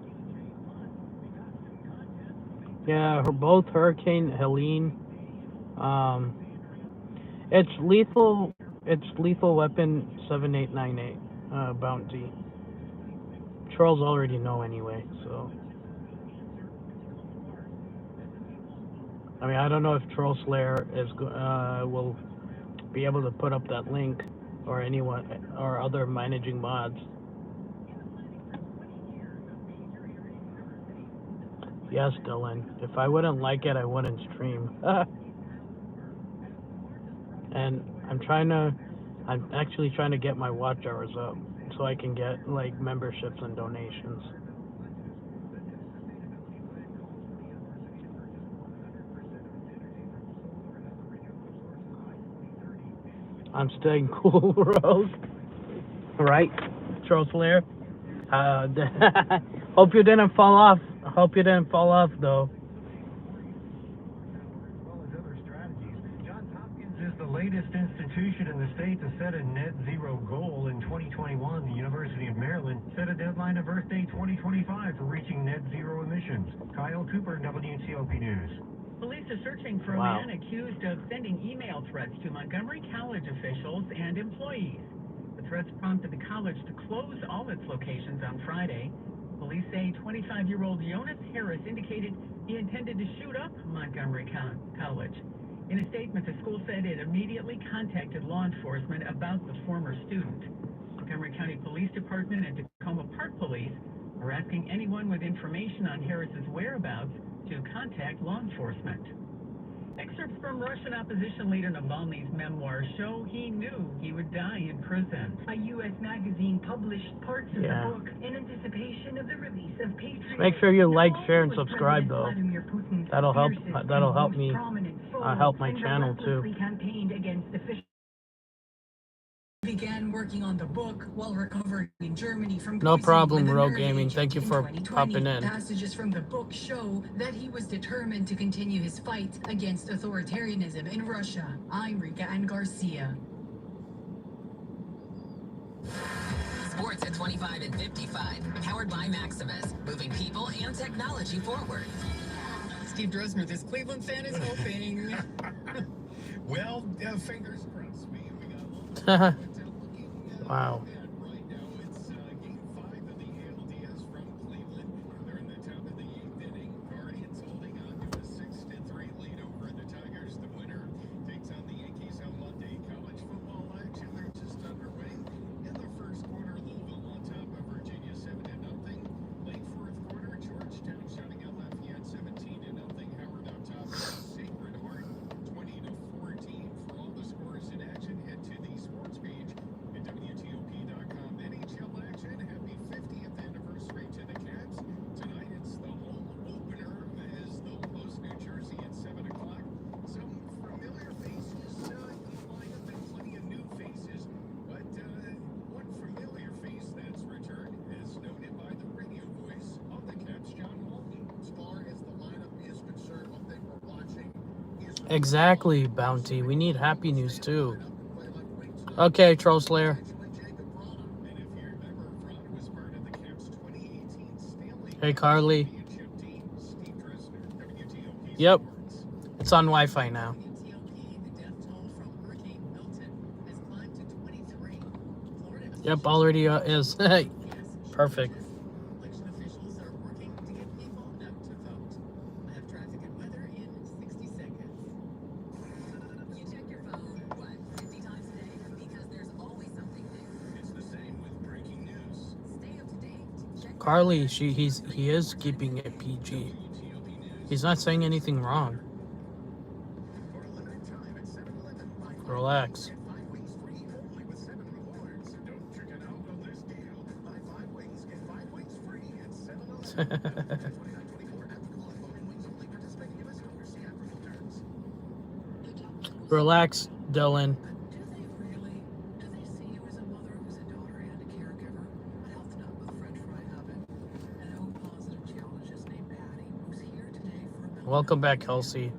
Yeah, both Hurricane Helene. It's lethal weapon 7898 bounty. trolls already know anyway, so. I mean, I don't know if Troll Slayer will be able to put up that link, or anyone, or other managing mods. Yes, Dylan. If I wouldn't like it, I wouldn't stream. And I'm actually trying to get my watch hours up so I can get like memberships and donations. I'm staying cool, Rogue. Right, Troll Slayer? Hope you didn't fall off. Hope you didn't fall off, though. Johns Hopkins is the latest institution in the state to set a net zero goal in 2021. The University of Maryland set a deadline of Earth Day 2025 for reaching net zero emissions. Kyle Cooper, WTOP News. Police are searching for a man accused of sending email threats to Montgomery College officials and employees. The threats prompted the college to close all its locations on Friday. Police say 25-year-old Jonas Harris indicated he intended to shoot up Montgomery College. In a statement, the school said it immediately contacted law enforcement about the former student. Montgomery County Police Department and Tacoma Park Police are asking anyone with information on Harris's whereabouts to contact law enforcement. Excerpts from Russian opposition leader Navalny's memoirs show he knew he would die in prison. A U.S. magazine published parts of the book in anticipation of the release of Patriot. Make sure you like, share, and subscribe, though. That'll help. That'll help me help my channel too. Campaigned against officials. Began working on the book while recovering in Germany from no problem, Rogue Gaming. Thank you for popping in. Passages from the book show that he was determined to continue his fight against authoritarianism in Russia. I'm Rika Ann Garcia. Sports at 25 and 55, powered by Maximus, moving people and technology forward. Steve Dresner, this Cleveland fan is hoping. Well, fingers crossed. We got wow. Right now it's game 5 of the ALDS from Cleveland. They're in the top of the 8th inning. Guardians holding on to a 6-3 lead over the Tigers. The winner takes on the Yankees on Monday. College football action, they're just underway. In the first quarter, Louisville on top of Virginia 7-0. Late fourth quarter, Georgetown shutting out Lafayette 17-0. Howard on top of Sacred Heart 20-14. For all the scores in action, head to the sports page at WTOP.com. NHL action, happy 50th anniversary to the Caps. Tonight it's the home opener as they'll host New Jersey at 7 o'clock. Some familiar faces in the lineup and plenty of new faces. But one familiar face that's returned is noted by the radio voice of the Caps, John Holden. As far as the lineup is concerned, one thing we're watching is Exactly, Bounty. We need happy news too. Okay, Troll Slayer. Hey, Carly. Yep. It's on Wi-Fi now. Yep, already is. Perfect. Carly, he is keeping it PG. He's not saying anything wrong. Relax. Relax, Dylan. Welcome back, Kelsey.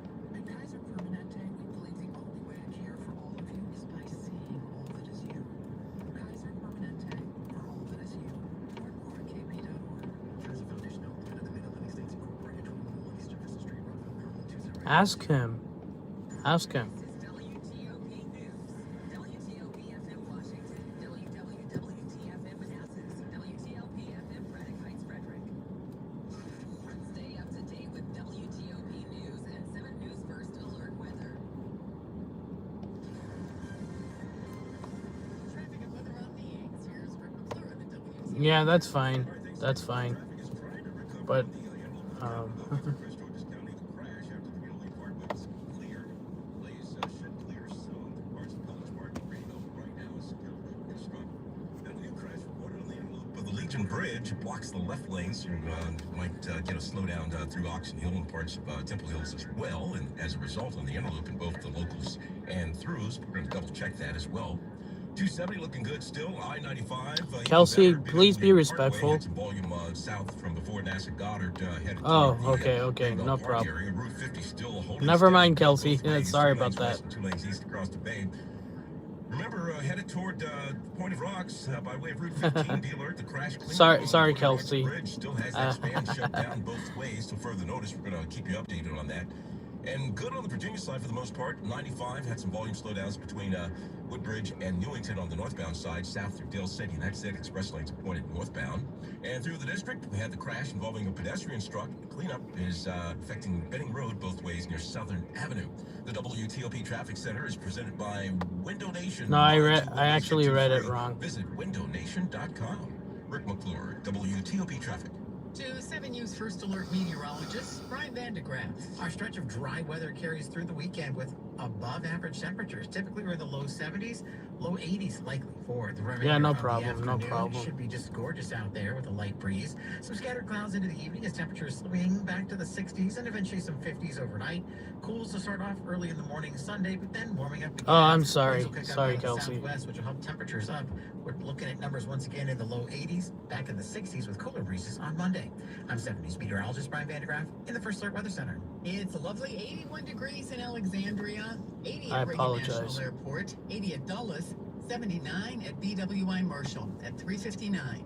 Ask him. Ask him. Yeah, that's fine. That's fine. But, But the Legion Bridge blocks the left lanes. You might get a slowdown through Oxon Hill and parts of Temple Hills as well. And as a result, on the inner loop in both the locals and throughs, we're going to double check that as well. 270 looking good still. I-95. Kelsey, please be respectful. Volume south from before NASA Goddard headed oh, toward the, okay, no problem. area. Route 50 still holding Never steady mind, both Kelsey. ways, Sorry 2 about lanes that. west and 2 lanes east across the bay. Remember, headed toward Point of Rocks by way of Route 15. Be alert, the crash cleanup Sorry, on Kelsey. Bridge still has that span shut down both ways. Till further notice, we're going to keep you updated on that. And good on the Virginia side for the most part. 95 had some volume slowdowns between Woodbridge and Newington on the northbound side, south through Dale City. And that's it. Express lanes are pointed northbound. And through the district, we had the crash involving a pedestrian struck. The cleanup is affecting Benning Road both ways near Southern Avenue. The WTOP Traffic Center is presented by Window Nation. No, I actually read it wrong. Visit windownation.com. Rick McClure, WTOP Traffic. To 7 News First Alert meteorologist Brian Vandegraff. Our stretch of dry weather carries through the weekend with above average temperatures. Typically we're in the low 70s, low 80s likely for the remainder Yeah, no of the problem, no afternoon. problem. Should be just gorgeous out there with a light breeze. Some scattered clouds into the evening as temperatures swing back to the 60s and eventually some 50s overnight. Cools to start off early in the morning Sunday, but then warming up again. Oh, I'm sorry. Winds will kick up Sorry, out of the Kelsey. Southwest, which will help temperatures up. We're looking at numbers once again in the low 80s, back in the 60s with cooler breezes on Monday. I'm 7 News meteorologist Brian Vandegraff in the First Alert Weather Center. It's a lovely 81 degrees in Alexandria, 80 I at Reagan apologize. National Airport, 80 at Dulles, 79 at BWI Marshall at 3:59.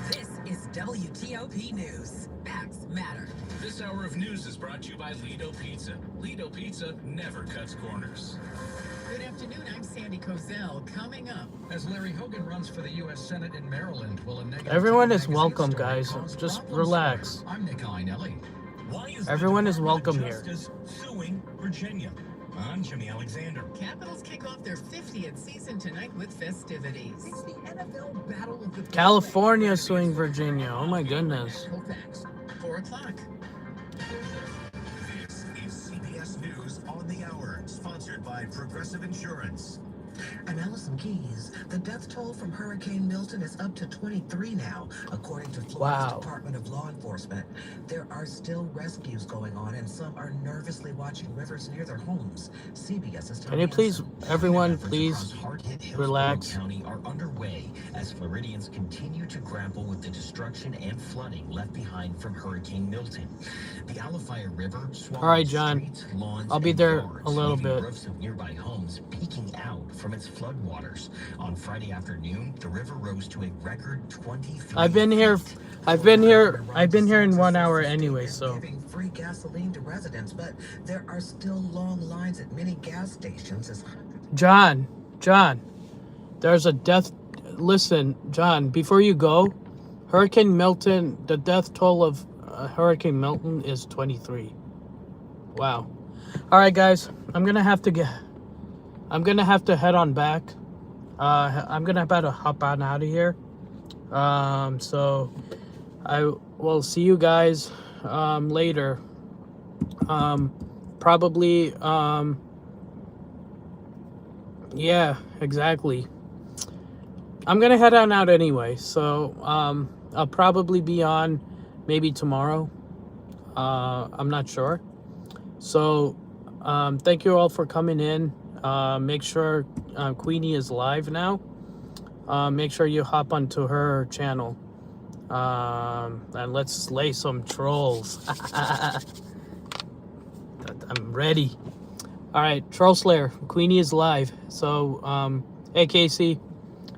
This is WTOP News. Facts matter. This hour of news is brought to you by Lido Pizza. Lido Pizza never cuts corners. Good afternoon, I'm Sandy Kozel. Coming up. As Larry Hogan runs for the U.S. Senate in Maryland, will a negative Everyone is magazine welcome, story guys. cause Just problems? relax. I'm Nick Einelli. Why is Everyone the is Department welcome of here. Justice suing Virginia? I'm Jimmy Alexander. Capitals kick off their 50th season tonight with festivities. It's the NFL Battle of the California suing Virginia. Oh my goodness. Colfax, 4 o'clock. This is CBS News on the Hour, sponsored by Progressive Insurance. And Allison Keys, the death toll from Hurricane Milton is up to 23 now, according to Florida's Wow. Department of Law Enforcement. There are still rescues going on, and some are nervously watching rivers near their homes. CBS is Can you please, everyone, please relax? County are underway as Floridians continue to grapple with the destruction and flooding left behind from Hurricane Milton. The Alafaya River swallowed All right, John. streets, lawns, I'll be and there yards, a little leaving bit. roofs of nearby homes peeking out from its floodwaters. On Friday afternoon, the river rose to a record 23 I've been here in 1 hour anyway, so. Giving free gasoline to residents, but there are still long lines at many gas stations as John, there's a death. Listen, John, before you go, Hurricane Milton, the death toll of Hurricane Milton is 23. Wow. All right, guys, I'm gonna have to head on back. I'm gonna have to hop on out of here. So I will see you guys later. Probably. Yeah, exactly. I'm gonna head on out anyway, so I'll probably be on maybe tomorrow. I'm not sure. So thank you all for coming in. Make sure Queenie is live now. Make sure you hop onto her channel. And let's slay some trolls. I'm ready. All right, Troll Slayer. Queenie is live. So, hey Casey.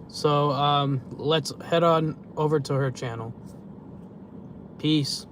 So let's head on over to her channel. Peace.